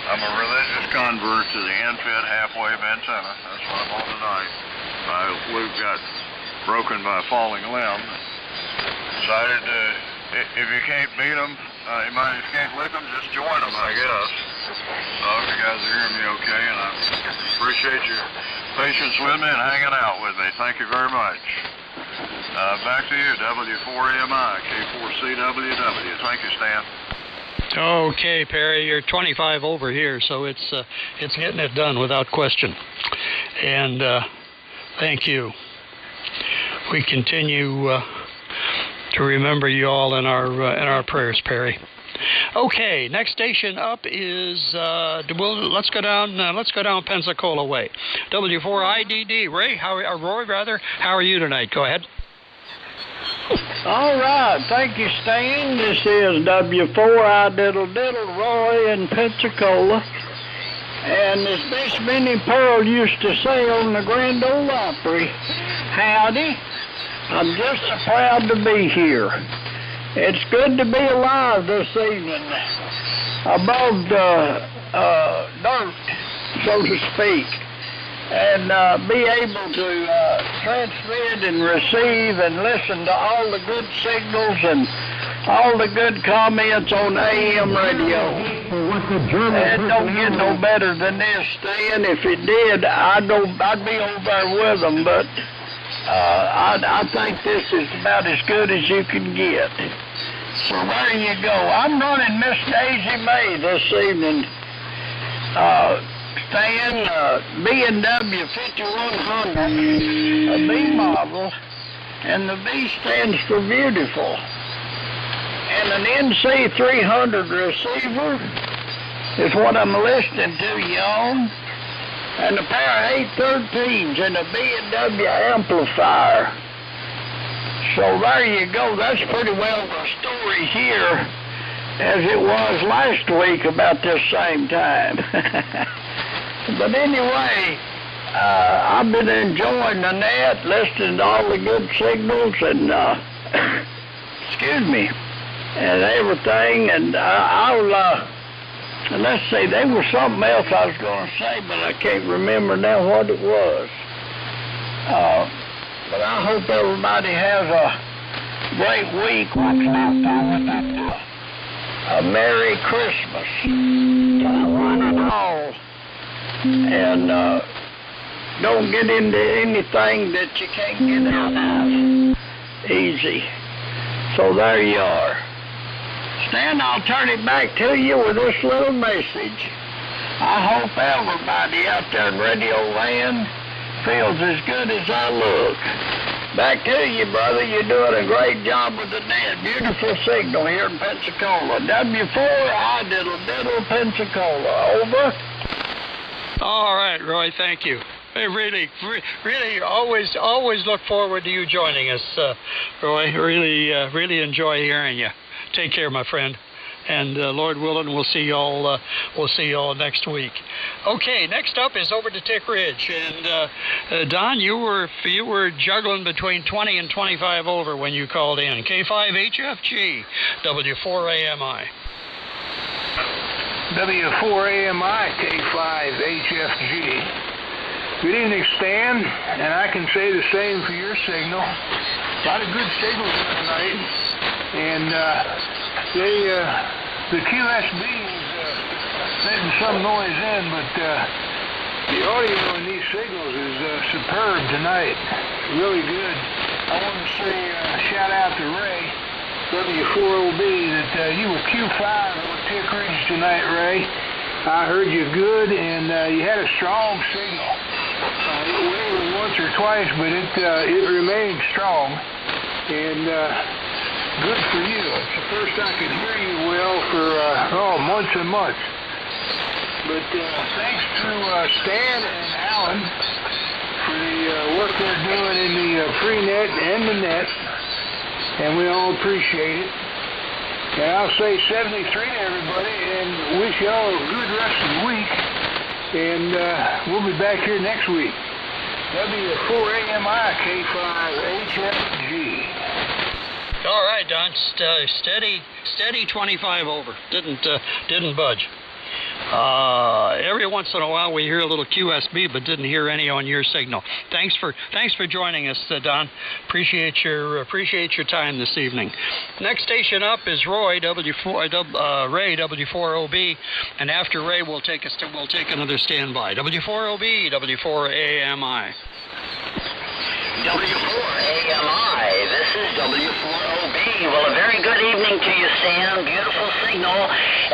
I'm a religious convert to the NFIT half-wave antenna. That's what I'm on tonight. My loop got broken by a falling limb. Decided to, if you can't beat them, if you can't lick them, just join them, I guess. So I hope you guys are hearing me okay, and I appreciate your patience with me and hanging out with me. Thank you very much. Back to you, W4AMI, K4CWW. Thank you, Stan. Okay, Perry, you're 25 over here, so it's getting it done without question. And thank you. We continue to remember you all in our prayers, Perry. Okay, next station up is let's go down Pensacola way. W4IDD. Roy, how are you tonight? Go ahead. All right, thank you, Stan. This is W4I Roy in Pensacola. And as Miss Minnie Pearl used to say on the Grand Ole Opry, howdy, I'm just so proud to be here. It's good to be alive this evening, above the dirt, so to speak, and be able to transmit and receive and listen to all the good signals and all the good comments on AM radio. It don't get no better than this, Stan. If it did, I'd be over there with them, but I think this is about as good as you can get. So there you go. I'm running Miss Daisy May this evening. Stan, B&W 5100, a B model, and the B stands for beautiful. And an NC 300 receiver is what I'm listening to you on. And a pair of 813s and a B&W amplifier. So there you go. That's pretty well the story here as it was last week about this same time. But anyway, I've been enjoying the net, listening to all the good signals and, excuse me, and everything. And let's see, there was something else I was going to say, but I can't remember now what it was. But I hope everybody has a great week. A Merry Christmas to one and all. And don't get into anything that you can't get out of easy. So there you are. Stan, I'll turn it back to you with this little message. I hope everybody out there in Radio Land feels as good as I look. Back to you, brother. You're doing a great job with the net. Beautiful signal here in Pensacola. W4I Pensacola. Over. All right, Roy, thank you. I really always look forward to you joining us, Roy. Really enjoy hearing you. Take care, my friend. And Lord willing, we'll see you all next week. Okay, next up is over to Tick Ridge, and Don, you were juggling between 20 and 25 over when you called in. K5HFG, W4AMI. W4AMI, K5HFG. Good evening, Stan, and I can say the same for your signal. A lot of good signals tonight, and the QSB is letting some noise in, but the audio in these signals is superb tonight. Really good. I want to say shout out to Ray, W4OB, that you were Q5 on Tick Ridge tonight, Ray. I heard you good, and you had a strong signal. It wavered once or twice, but it remained strong, and good for you. It's the first I could hear you well for months and months. But thanks to Stan and Alan for the work they're doing in the pre-net and the net, and we all appreciate it. And I'll say 73 to everybody, and wish you all a good rest of the week. And we'll be back here next week. W4AMI K5HFG. All right, Don. Steady 25 over. Didn't budge. Every once in a while we hear a little QSB, but didn't hear any on your signal. Thanks for joining us, Don. Appreciate your time this evening. Next station up is Roy Ray W4OB, and after Ray we'll take another standby. W4OB W4AMI. W4AMI.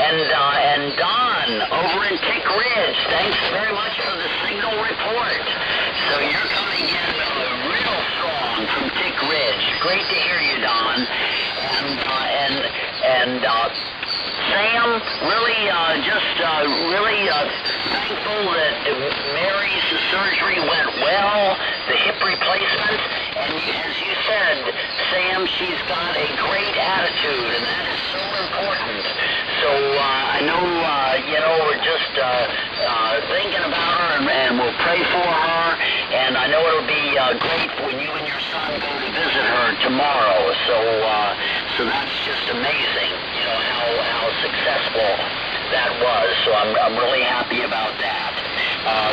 And Don over in Tick Ridge, thanks very much for the signal report. So you're coming in real strong from Tick Ridge. Great to hear you, Don. And Sam, really thankful that Mary's surgery went well, the hip replacement, and as you said, Sam, she's got a great attitude, and that is so important. So I know, we're just thinking about her, and we'll pray for her, and I know it'll be great when you and your son go to visit her tomorrow. So that's just amazing, how successful that was. So I'm really happy about that.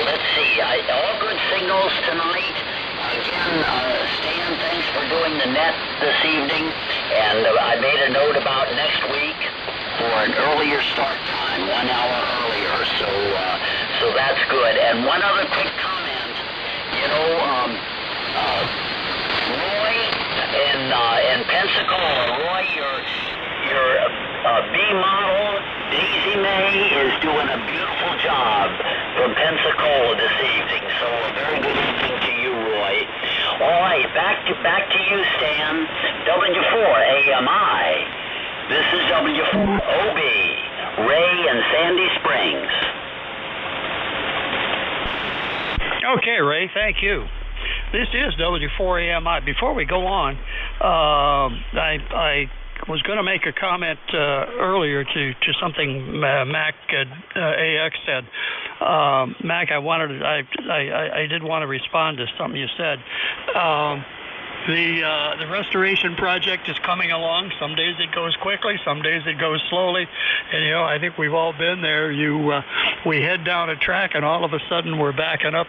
Let's see, all good signals tonight. Again, Stan, thanks for doing the net this evening, and I made a note about next week for an earlier start time, 1 hour earlier, so that's good. And one other quick comment, Roy in Pensacola, Roy, your B model, Daisy May, is doing a beautiful job from Pensacola this evening, so a very good evening to you, Roy. All right, back to you, Stan. W4AMI. This is W4OB, Ray and Sandy Springs. Okay, Ray, thank you. This is W4AMI. Before we go on, I was going to make a comment earlier to something Mac AX said. Mac, I did want to respond to something you said. The restoration project is coming along. Some days it goes quickly, some days it goes slowly. And, I think we've all been there. We head down a track, and all of a sudden we're backing up.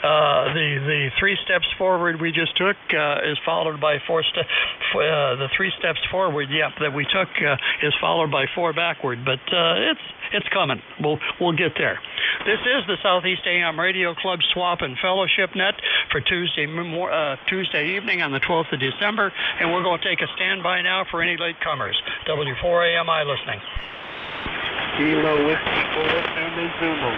The 3 steps forward we just took is followed by 4 steps. The 3 steps forward, that we took is followed by 4 backward. But it's coming. We'll get there. This is the Southeast AM Radio Club Swap and Fellowship Net for Tuesday evening on the 12th of December, and we're going to take a standby now for any latecomers. W4AMI listening. Kilo Whiskey 4 Zulu Zulu.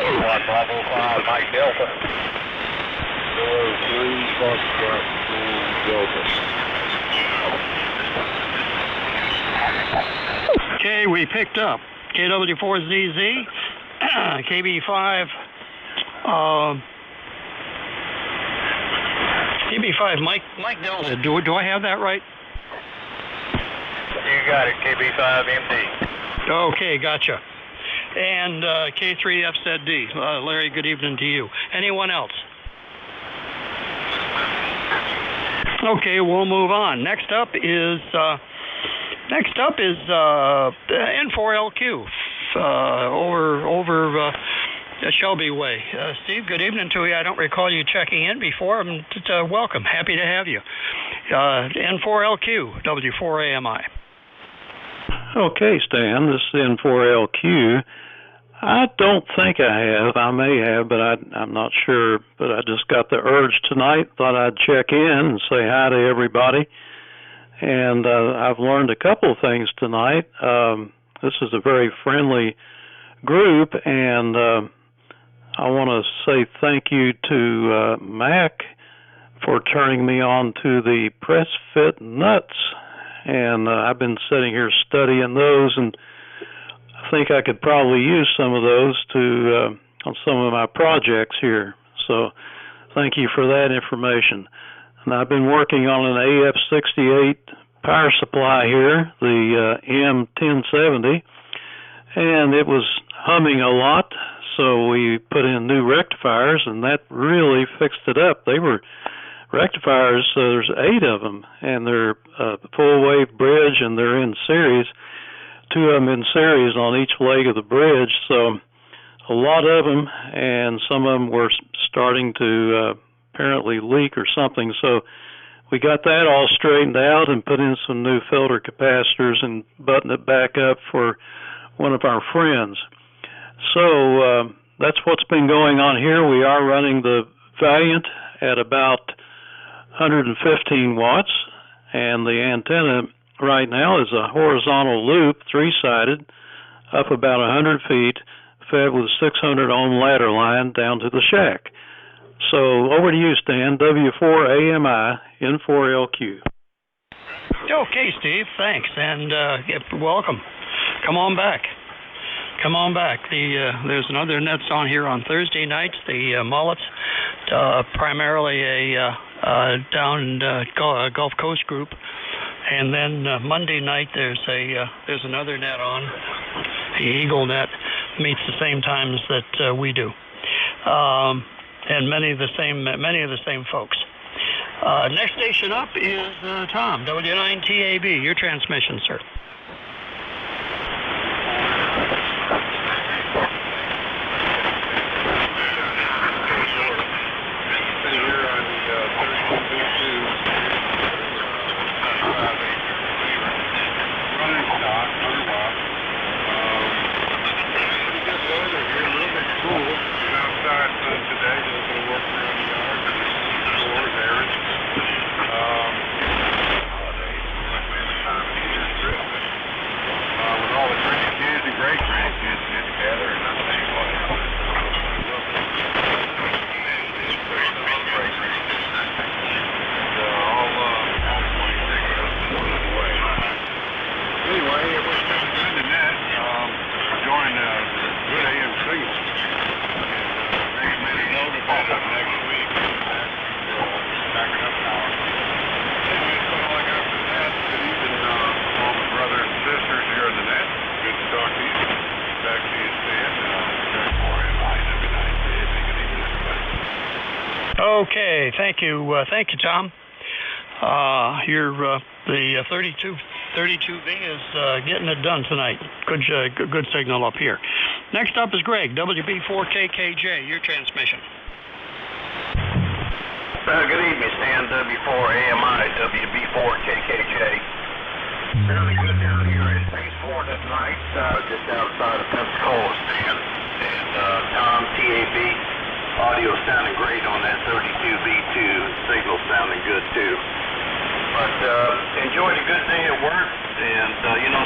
1 Bravo 5, Mike Delta. 03 Foxtrot Delta. Okay, we picked up KW4ZZ, KB5, KB5 Mike Delta. Do I have that right? You got it, KB5MD. Okay, gotcha. And K3FZD. Larry, good evening to you. Anyone else? Okay, we'll move on. Next up is N4LQ over Shelby Way. Steve, good evening to you. I don't recall you checking in before. Welcome. Happy to have you. N4LQ, W4AMI. Okay, Stan, this is N4LQ. I don't think I have. I may have, but I'm not sure. But I just got the urge tonight. Thought I'd check in and say hi to everybody. And I've learned a couple of things tonight. This is a very friendly group, and I want to say thank you to Mac for turning me on to the press fit nuts. And I've been sitting here studying those, and I think I could probably use some of those to on some of my projects here. So thank you for that information. And I've been working on an AF68 power supply here, the M1070, and it was humming a lot, so we put in new rectifiers, and that really fixed it up. They were rectifiers, there's 8 of them, and they're full wave bridge, and they're in series, 2 of them in series on each leg of the bridge, so a lot of them, and some of them were starting to apparently leak or something, so we got that all straightened out and put in some new filter capacitors and buttoned it back up for one of our friends. So that's what's been going on here. We are running the Valiant at about 115 watts, and the antenna right now is a horizontal loop, 3-sided, up about 100 feet, fed with 600 ohm ladder line down to the shack. So over to you, Stan, W4AMI, N4LQ. Okay, Steve, thanks, and welcome. Come on back. Come on back. There's another Nets on here on Thursday nights, the Mullets, primarily a Gulf Coast group. And then Monday night there's another net on. The Eagle Net meets the same times that we do, and many of the same folks. Next station up is Tom, W9TAB. Your transmission, sir. Okay, thank you, Tom. The 32V is getting it done tonight. Good signal up here. Next up is Greg, WB4KKJ. Your transmission. Good evening, Stan. W4AMI, WB4KKJ. Fairly good down here at Phase 4 tonight, just outside of Pensacola, Stan. And Tom, TAB. Audio sounding great on that 32V2. Signal sounding good too. But enjoyed a good day at work. And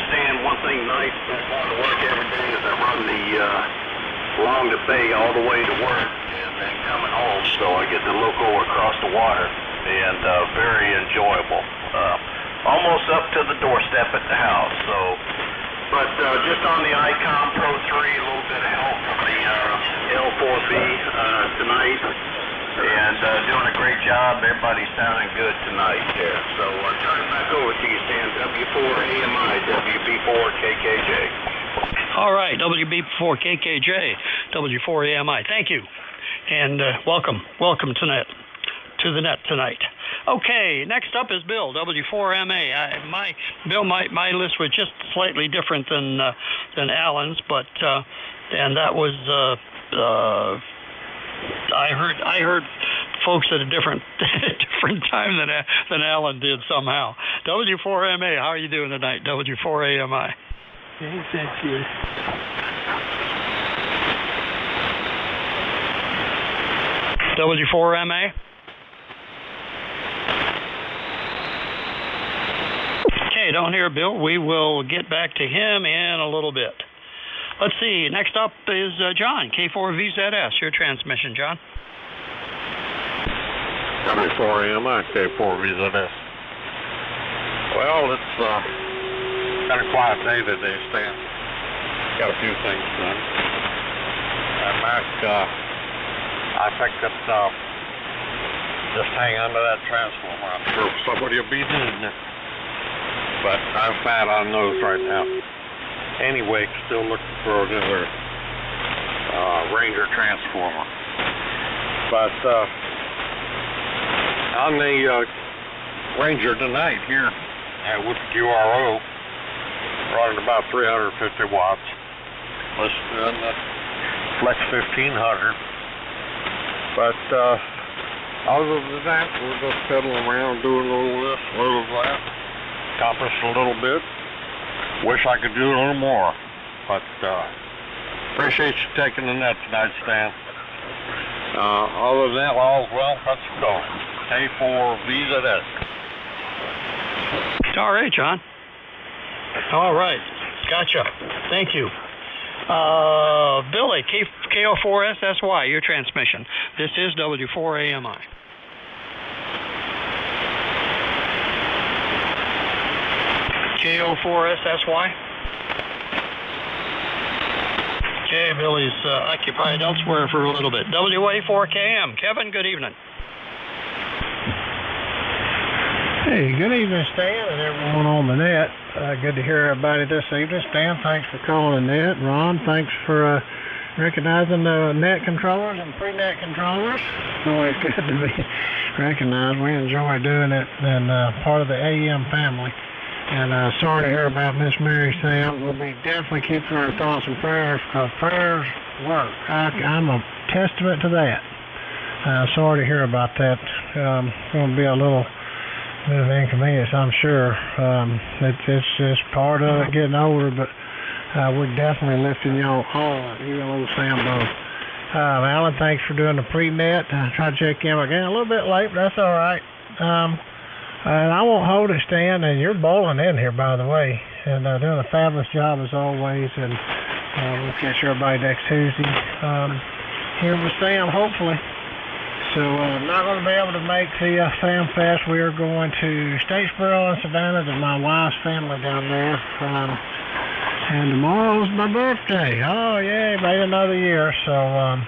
Stan, one thing nice about going to work every day is I run along the bay all the way to work and then coming home. So I get to look over across the water, and very enjoyable. Almost up to the doorstep at the house. But just on the ICOM Pro 3, a little bit of help from the L4B tonight, and doing a great job. Everybody's sounding good tonight there. So turn it back over to you, Stan. W4AMI, WB4KKJ. All right, WB4KKJ, W4AMI. Thank you, and welcome to the net tonight. Okay, next up is Bill, W4MA. My list was just slightly different than Alan's, but and that was I heard folks at a different time than Alan did somehow. W4MA, how are you doing tonight? W4AMI. Thank you. W4MA. Okay, don't hear Bill. We will get back to him in a little bit. Let's see. Next up is John, K4VZS. Your transmission, John. W4AMI, K4VZS. Well, it's kind of quiet day today, Stan. Got a few things done. And Mac, I think that just hang on to that transformer. I'm sure somebody will be needing it. But I'm fat on those right now. Anyway, still looking for another Ranger transformer. But on the Ranger tonight here with the QRO, running about 350 watts. Listening on the Flex 1500. But other than that, we're just pedaling around doing a little this, a little that. Accomplished a little bit. Wish I could do a little more. But appreciate you taking the net tonight, Stan. Other than that, all's well. Let's go. K4VZS. All right, John. All right. Gotcha. Thank you. Billy, KO4SSY, your transmission. This is W4AMI. KO4SSY. Okay, Billy's occupied elsewhere for a little bit. WA4KM. Kevin, good evening. Hey, good evening, Stan, and everyone on the net. Good to hear everybody this evening. Stan, thanks for calling the net. Ron, thanks for recognizing the net controllers and pre-net controllers. It's always good to be recognized. We enjoy doing it, and part of the AM family. And sorry to hear about Miss Mary, Sam. We'll be definitely keeping her thoughts and prayers, because prayers work. I'm a testament to that. Sorry to hear about that. It's going to be a little bit of inconvenience, I'm sure. It's part of it, getting older, but we're definitely lifting y'all all, you and little Sam both. Alan, thanks for doing the pre-net. I tried to check in again a little bit late, but that's all right. And I won't hold it, Stan, and you're bowling in here, by the way, and doing a fabulous job as always, and we'll catch everybody next Tuesday here with Sam, hopefully. So I'm not going to be able to make the Sam Fest. We are going to Statesboro and Savannah to my wife's family down there. And tomorrow's my birthday. Oh, yay, made another year. So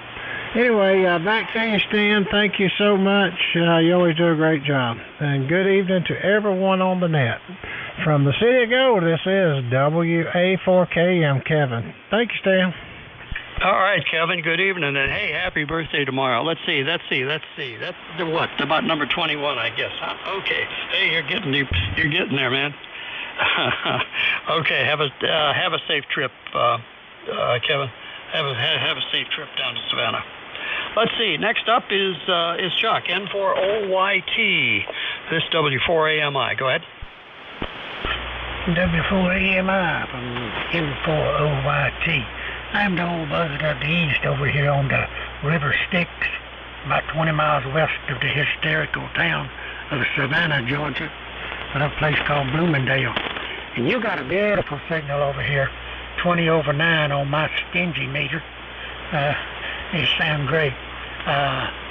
anyway, back to you, Stan. Thank you so much. You always do a great job. And good evening to everyone on the net. From the City of Gold, this is WA4KM Kevin. Thank you, Stan. All right, Kevin, good evening, and hey, happy birthday tomorrow. Let's see. That's the what? About number 21, I guess, huh? Okay. Hey, you're getting there, man. Okay, have a safe trip, Kevin. Have a safe trip down to Savannah. Let's see. Next up is Chuck, N4OYT. This W4AMI. Go ahead. W4AMI from N4OYT. I'm the old buzzard of the east over here on the River Styx, about 20 miles west of the hysterical town of Savannah, Georgia, at a place called Bloomingdale. And you got a beautiful signal over here, 20 over 9 on my stingy meter. It sounds great.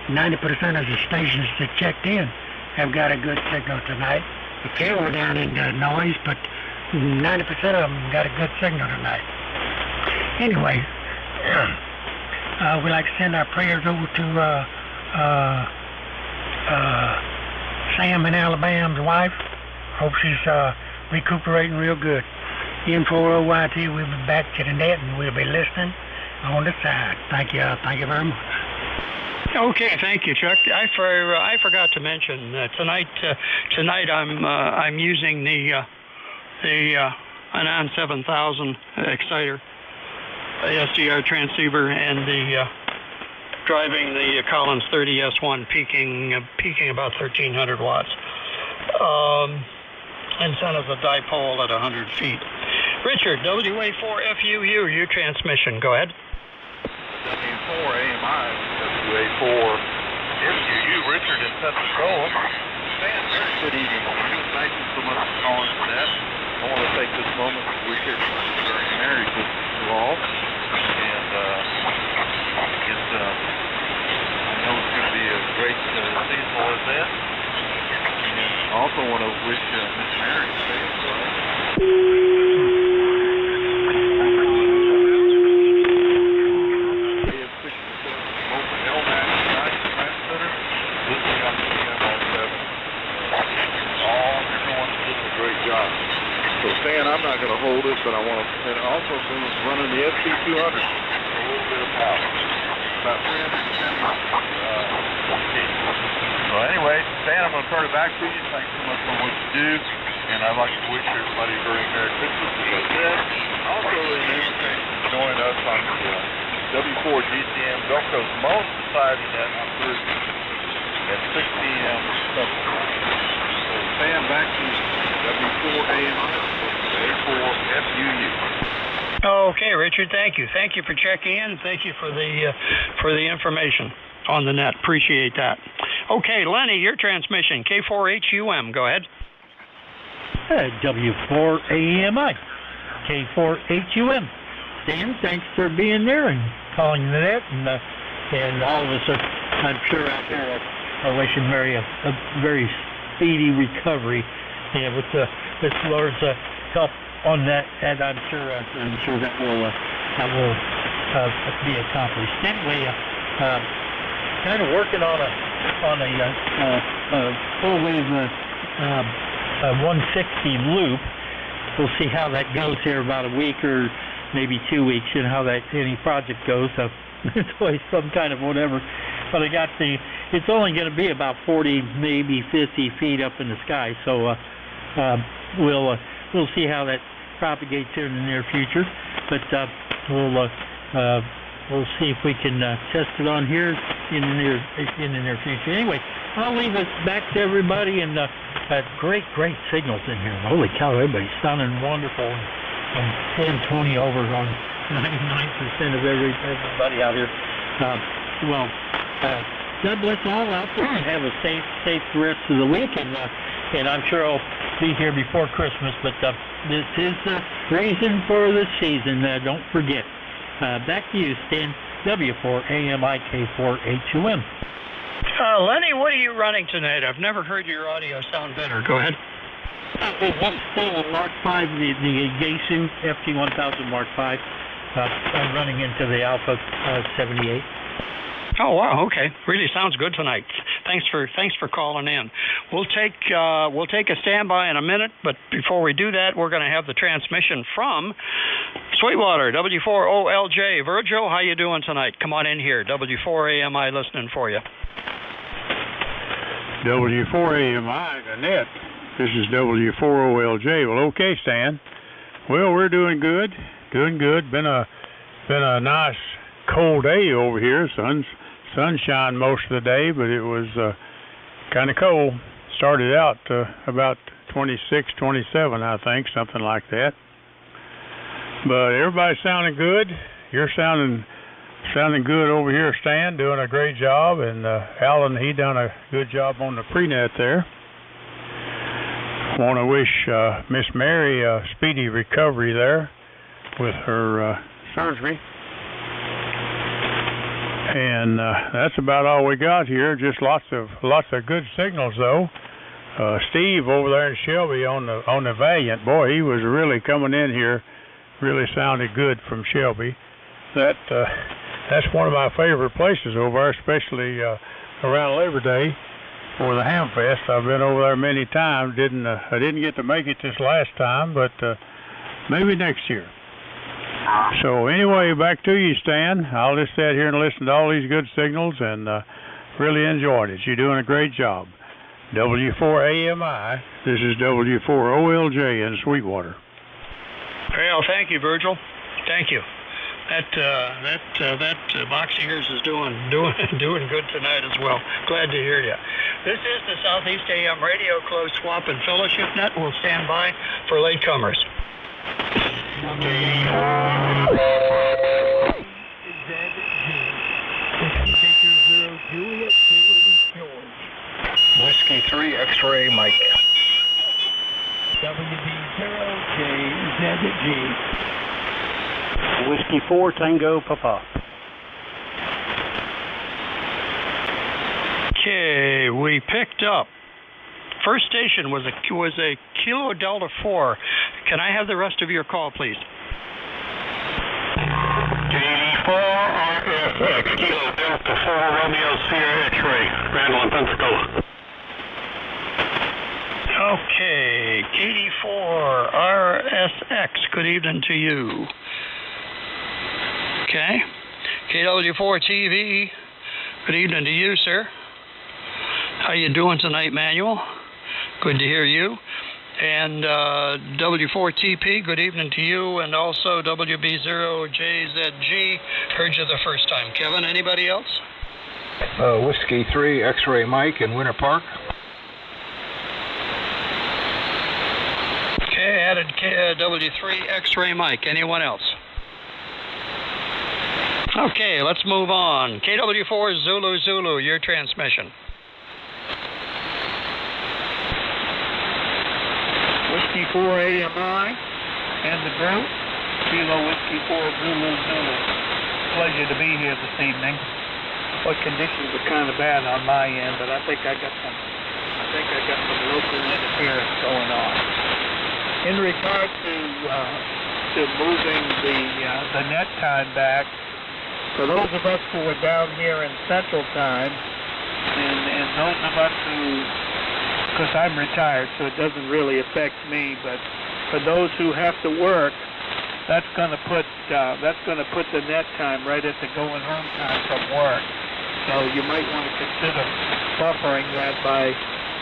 90% of the stations that checked in have got a good signal tonight. A few were down in the noise, but 90% of them got a good signal tonight. Anyway, we'd like to send our prayers over to Sam in Alabama's wife. Hope she's recuperating real good. N4OYT, we'll be back to the net and we'll be listening on the side. Thank you very much. Okay, thank you, Chuck. I forgot to mention tonight I'm using the Anon 7000 exciter, SDR transceiver, and driving the Collins 30S1 peaking about 1300 watts. Antenna is a dipole at 100 feet. Richard, WA4FUU, your transmission. Go ahead. W4AMI, WA4FUU, Richard in Pensacola. Stan, very good evening. Thank you so much for calling for that. I want to take this moment to wish everybody very Merry Christmas to all. And I know it's going to be a great seasonal event. And I also want to wish Miss Mary a safe So, Stan, I'm not going to hold it, but I want to, and also running the SP200, a little bit of power, about 310 watts. So anyway, Stan, I'm going to turn it back to you. Thanks so much for what you do, and I'd like to wish everybody a very Merry Christmas, as I said. Also, an invitation to join us on the W4GCM Gulf Coast Mowing Society net on Thursday at 6 p.m. Central. So, Stan, back to you. W4AMI, A4FUU. Okay, Richard, thank you. Thank you for checking in. Thank you for the information on the net. Appreciate that. Okay, Lenny, your transmission, K4HUM. Go ahead. W4AMI, K4HUM. Stan, thanks for being there and calling the net, and all of us are, I'm sure, out there are wishing Mary a very speedy recovery, with Lord's help on that, and I'm sure that will be accomplished. Anyway, kind of working on a full wave 160 loop. We'll see how that goes here about a week or maybe 2 weeks, and how that any project goes. So it's always some kind of whatever. But it's only going to be about 40, maybe 50 feet up in the sky. So we'll see how that propagates here in the near future. But we'll see if we can test it on here in the near future. Anyway, I'll leave it back to everybody, and great signals in here. Holy cow, everybody's sounding wonderful. And San Antonio over on 99% of everybody out here. God bless all out there, and have a safe rest of the week. And I'm sure I'll be here before Christmas. But this is the reason for the season. Don't forget. Back to you, Stan. W4AMI, K4HUM. Lenny, what are you running tonight? I've never heard your audio sound better. Go ahead. Still on Mark 5, the Yaesu FT1000 Mark 5. I'm running into the Alpha 78. Oh wow, okay. Really sounds good tonight. Thanks for calling in. We'll take a standby in a minute, but before we do that, we're going to have the transmission from Sweetwater, W4OLJ. Virgil, how you doing tonight? Come on in here. W4AMI listening for you. W4AMI, the net. This is W4OLJ. Well, okay, Stan. Well, we're doing good. Been a nice cold day over here. Sunshine most of the day, but it was kind of cold. Started out about 26, 27, I think, something like that. But everybody's sounding good. You're sounding good over here, Stan, doing a great job. And Alan, he done a good job on the pre-net there. Want to wish Miss Mary a speedy recovery there with her surgery. And that's about all we got here. Just lots of good signals, though. Steve over there in Shelby on the Valiant, boy, he was really coming in here. Really sounded good from Shelby. That's one of my favorite places over there, especially around Labor Day for the Ham Fest. I've been over there many times. I didn't get to make it this last time, but maybe next year. So anyway, back to you, Stan. I'll just sit here and listen to all these good signals, and really enjoyed it. You're doing a great job. W4AMI. This is W4OLJ in Sweetwater. Well, thank you, Virgil. Thank you. That box of yours is doing good tonight as well. Glad to hear you. This is the Southeast AM Radio Closed Swap and Fellowship Net. We'll stand by for latecomers. Whiskey 3 X-ray Mike. WB0JZG. Whiskey 4 Tango Papa. Okay, we picked up. First station was a Kilo Delta 4. Can I have the rest of your call, please? KD4RSX, Kilo Delta 4, Romeo Sierra X-ray, Randall and Pensacola. Okay, KD4RSX, good evening to you. Okay, KW4TV, good evening to you, sir. How you doing tonight, Manuel? Good to hear you. And W4TP, good evening to you, and also WB0JZG, heard you the first time. Kevin, anybody else? Whiskey 3 X-ray Mike in Winter Park. Okay, added W3 X-ray Mike. Anyone else? Okay, let's move on. KW4 Zulu Zulu, your transmission. W4AMI and the group. Kilo Whiskey 4 Zulu Zulu. Pleasure to be here this evening. What conditions are kind of bad on my end, but I think I got some local interference going on. In regard to moving the net time back, for those of us who are down here in Central Time, and those of us who, because I'm retired, so it doesn't really affect me, but for those who have to work, that's going to put the net time right at the going home time from work. So you might want to consider buffering that by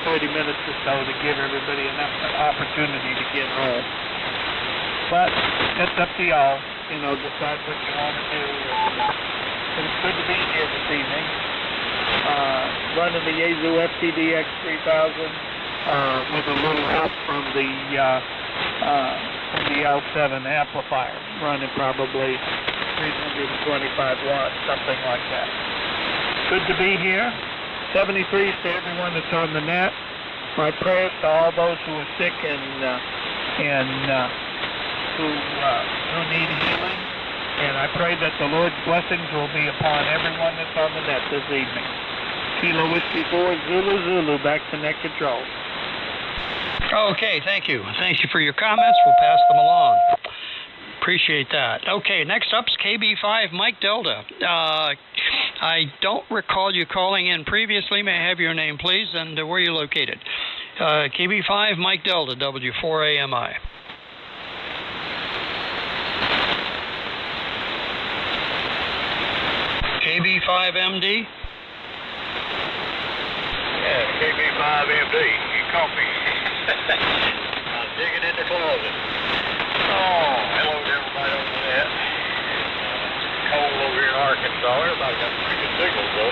30 minutes or so to give everybody enough opportunity to get home. But it's up to y'all, decide what you want to do. And it's good to be here this evening. Running the Yaesu FTDX 3000 with a little help from the L7 amplifier, running probably 325 watts, something like that. Good to be here. 73s to everyone that's on the net. My prayers to all those who are sick and who need healing. And I pray that the Lord's blessings will be upon everyone that's on the net this evening. Kilo Whiskey 4 Zulu Zulu, back to net control. Okay, thank you. Thank you for your comments. We'll pass them along. Appreciate that. Okay, next up's KB5 Mike Delta. I don't recall you calling in previously. May I have your name, please, and where you're located? KB5 Mike Delta, W4AMI. KB5MD? Yeah, KB5MD. You caught me. I'm digging in the closet. Oh, hello to everybody on the net. Cold over here in Arkansas. Everybody got pretty good signals, though.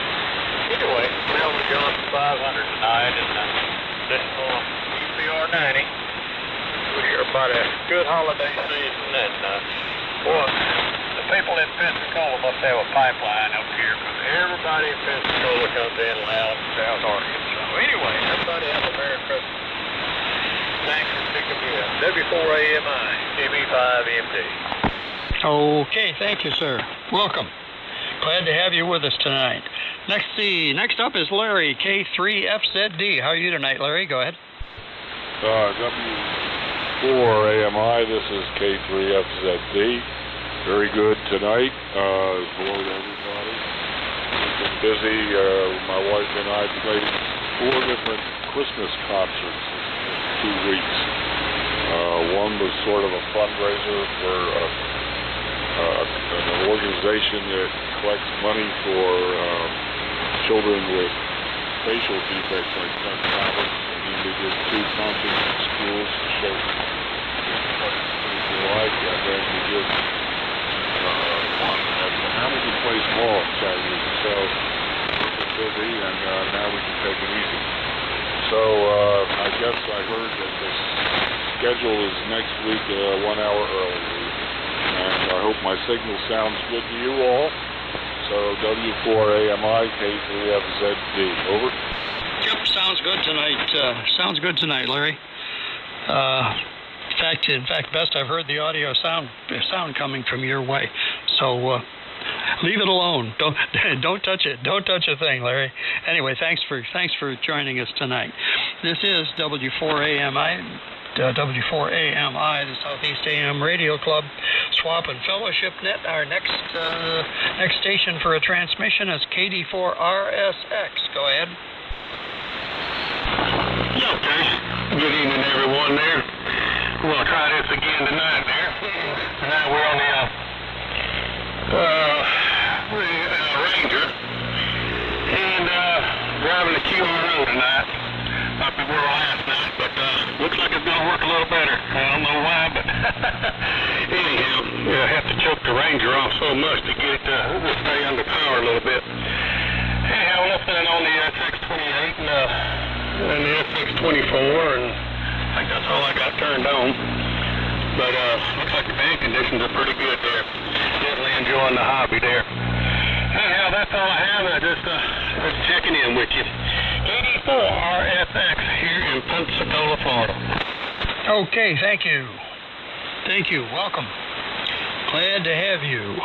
Anyway, we're on the Johnson 500 tonight, and this is on EPR 90. We're here about a good holiday season, and boy, the people in Pensacola must have a pipeline up here, because everybody in Pensacola comes in loud in South Arkansas. Anyway, everybody have a Merry Christmas. Thanks for sticking me up. W4AMI, KB5MD. Okay, thank you, sir. Welcome. Glad to have you with us tonight. Next up is Larry, K3FZD. How are you tonight, Larry? Go ahead. W4AMI, this is K3FZD. Very good tonight. Hello to everybody. We've been busy. My wife and I played 4 different Christmas concerts in 2 weeks. One was sort of a fundraiser for an organization that collects money for children with facial defects like conjunctivitis. And then we did 2 concerts in schools to show what it's like. And then we did one at the Hamilton Place Mall on Saturday. So we've been busy, and now we can take it easy. So I guess I heard that the schedule is next week 1 hour early. And I hope my signal sounds good to you all. So W4AMI, K3FZD. Over. Yep, sounds good tonight. Sounds good tonight, Larry. In fact, best I've heard the audio sound coming from your way. So leave it alone. Don't touch it. Don't touch a thing, Larry. Anyway, thanks for joining us tonight. This is W4AMI. W4AMI, the Southeast AM Radio Club, Swap and Fellowship Net. Our next station for a transmission is KD4RSX. Go ahead. Okay. Good evening, everyone there. We're going to try this again tonight there. Tonight we're on the Ranger and driving the QRO tonight. Like we were last night, but looks like it's going to work a little better. I don't know why, but anyhow, I have to choke the Ranger off so much to get it to stay under power a little bit. Anyhow, we're listening on the SX28 and the SX24, and I think that's all I got turned on. But looks like the band conditions are pretty good there. Definitely enjoying the hobby there. Anyhow, that's all I have. Just checking in with you. 84 RSX here in Pensacola, Florida. Okay, thank you. Thank you. Welcome. Glad to have you.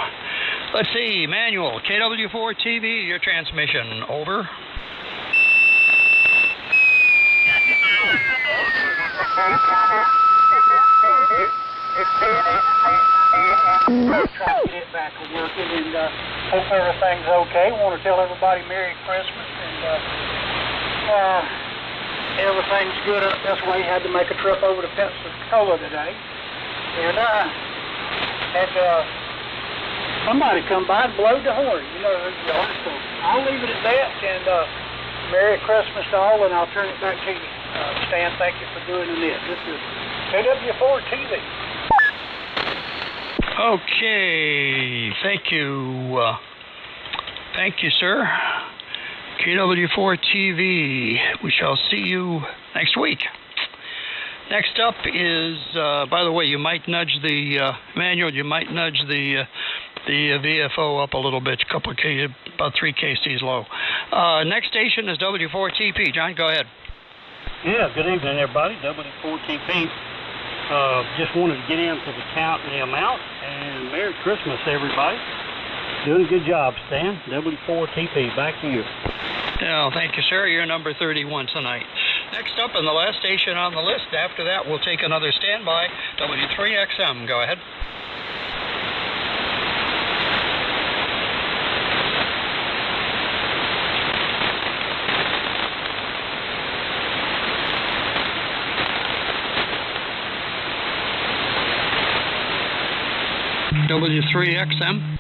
Let's see, Manuel, KW4 TV, your transmission, over. Trying to get back to working and hope everything's okay. Want to tell everybody Merry Christmas and everything's good up this way. Had to make a trip over to Pensacola today, and had somebody come by and blow the horn. You know who you are. So I'll leave it at that. And Merry Christmas to all, and I'll turn it back to you, Stan. Thank you for doing this. This is KW4 TV. Okay, thank you. Thank you, sir. KW4 TV. We shall see you next week. Next up is, by the way, you might nudge the manual. You might nudge the VFO up a little bit, about 3 kcs low. Next station is W4TP. John, go ahead. Yeah, good evening, everybody. W4TP. Just wanted to get into the count and the amount, and Merry Christmas, everybody. Doing a good job, Stan. W4TP, back to you. Yeah, thank you, sir. You're number 31 tonight. Next up, and the last station on the list. After that, we'll take another standby. W3XM, go ahead. W3XM.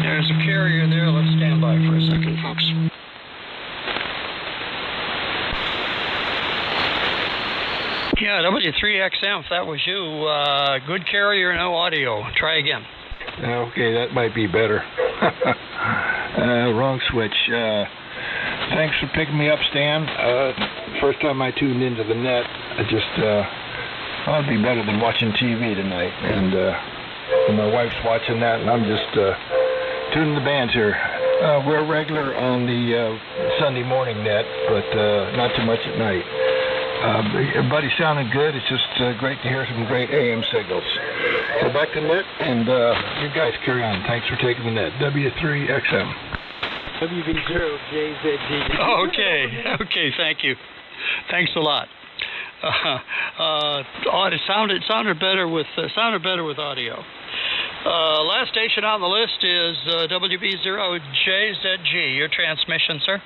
There's a carrier there. Let's stand by for a second, folks. Yeah, W3XM, if that was you. Good carrier, no audio. Try again. Okay, that might be better. Wrong switch. Thanks for picking me up, Stan. First time I tuned into the net, I just thought it'd be better than watching TV tonight. And my wife's watching that, and I'm just tuning the bands here. We're regular on the Sunday morning net, but not too much at night. Everybody sounded good. It's just great to hear some great AM signals. So back to net, and you guys carry on. Thanks for taking the net. W3XM. WB0JZG. Okay, thank you. Thanks a lot. It sounded better with audio. Last station on the list is WB0JZG. Your transmission, sir.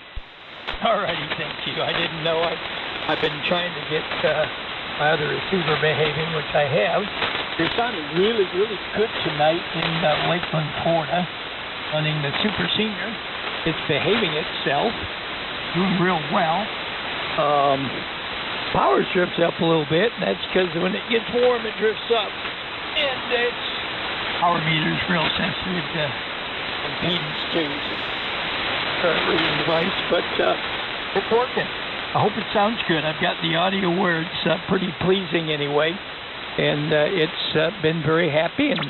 Alrighty, thank you. I didn't know I've been trying to get my other receiver behaving, which I have. It sounded really, really good tonight in Lakeland, Florida, running the Super Senior. It's behaving itself, doing real well. Power drifts up a little bit, and that's because when it gets warm, it drifts up. And its power meter is real sensitive to impedance too. Current reading device, but it's working. I hope it sounds good. I've got the audio where it's pretty pleasing anyway, and it's been very happy and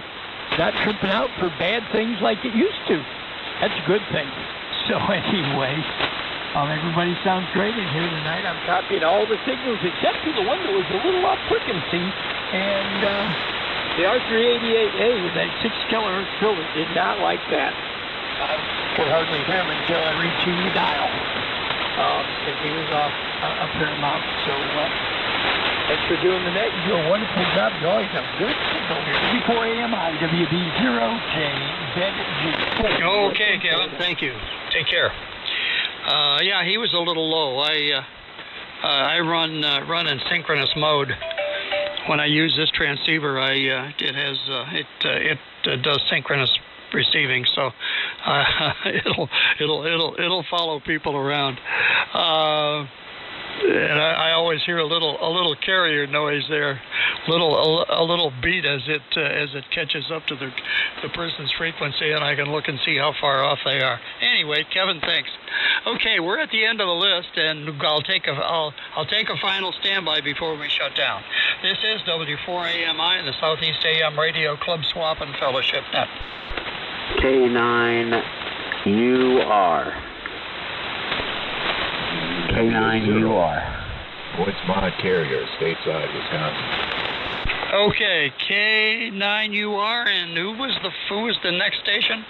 not tripping out for bad things like it used to. That's a good thing. So anyway, everybody sounds great in here tonight. I'm copying all the signals except for the one that was a little off frequency, and the R388A with that 6 kilohertz filter did not like that. I could hardly hear him until I retuned the dial, because he was off a fair amount. So thanks for doing the net. You do a wonderful job. You always have good signal here. Before AMI, WB0JZG. Okay, Kevin. Thank you. Take care. Yeah, he was a little low. I run in synchronous mode. When I use this transceiver, it does synchronous receiving, so it'll follow people around. And I always hear a little carrier noise there, a little beat as it catches up to the person's frequency, and I can look and see how far off they are. Anyway, Kevin, thanks. Okay, we're at the end of the list, and I'll take a final standby before we shut down. This is W4AMI, the Southeast AM Radio Club Swap and Fellowship Net. K9UR. K9UR. Voice mod carrier, stateside, Wisconsin. Okay, K9UR, and who was the next station?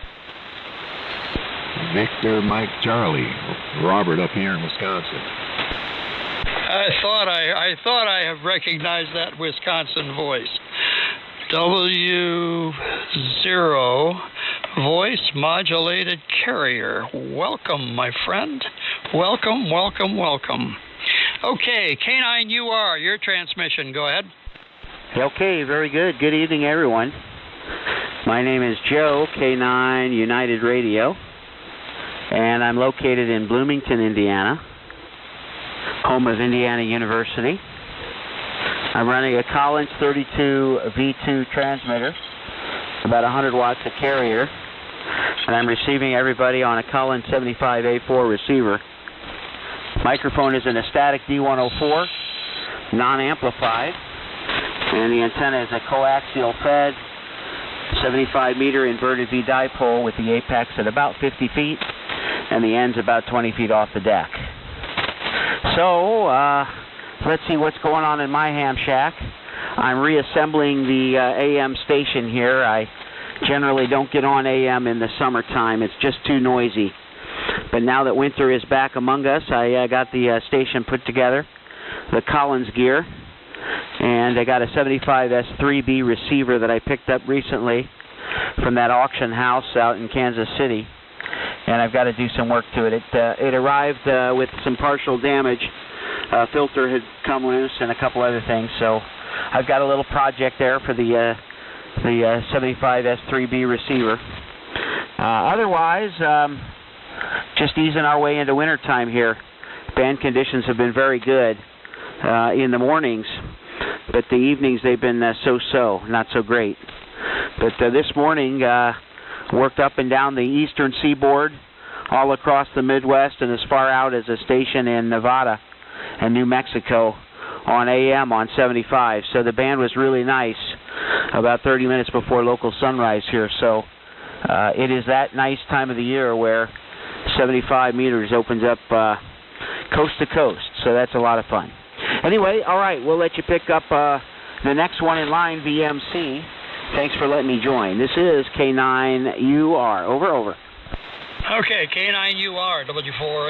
Victor Mike Charlie, Robert up here in Wisconsin. I thought I have recognized that Wisconsin voice. W0 voice modulated carrier. Welcome, my friend. Welcome, welcome, welcome. Okay, K9UR, your transmission. Go ahead. Okay, very good. Good evening, everyone. My name is Joe, K9 United Radio, and I'm located in Bloomington, Indiana, home of Indiana University. I'm running a Collins 32 V2 transmitter, about 100 watts a carrier, and I'm receiving everybody on a Collins 75A4 receiver. Microphone is in a static D104, non-amplified, and the antenna is a coaxial fed 75-meter inverted V dipole with the apex at about 50 feet and the ends about 20 feet off the deck. So, let's see what's going on in my ham shack. I'm reassembling the AM station here. I generally don't get on AM in the summertime. It's just too noisy. But now that winter is back among us, I got the station put together, the Collins gear, and I got a 75S3B receiver that I picked up recently from that auction house out in Kansas City, and I've got to do some work to it. It arrived with some partial damage. Filter had come loose and a couple other things, so I've got a little project there for the 75S3B receiver. Otherwise, just easing our way into wintertime here. Band conditions have been very good in the mornings, but the evenings they've been so-so, not so great. But this morning, worked up and down the eastern seaboard, all across the Midwest, and as far out as a station in Nevada and New Mexico on AM on 75. So the band was really nice about 30 minutes before local sunrise here. So it is that nice time of the year where 75 meters opens up coast to coast. So that's a lot of fun. Anyway, all right, we'll let you pick up the next one in line, VMC. Thanks for letting me join. This is K9UR. Over. Okay, K9UR, W4A.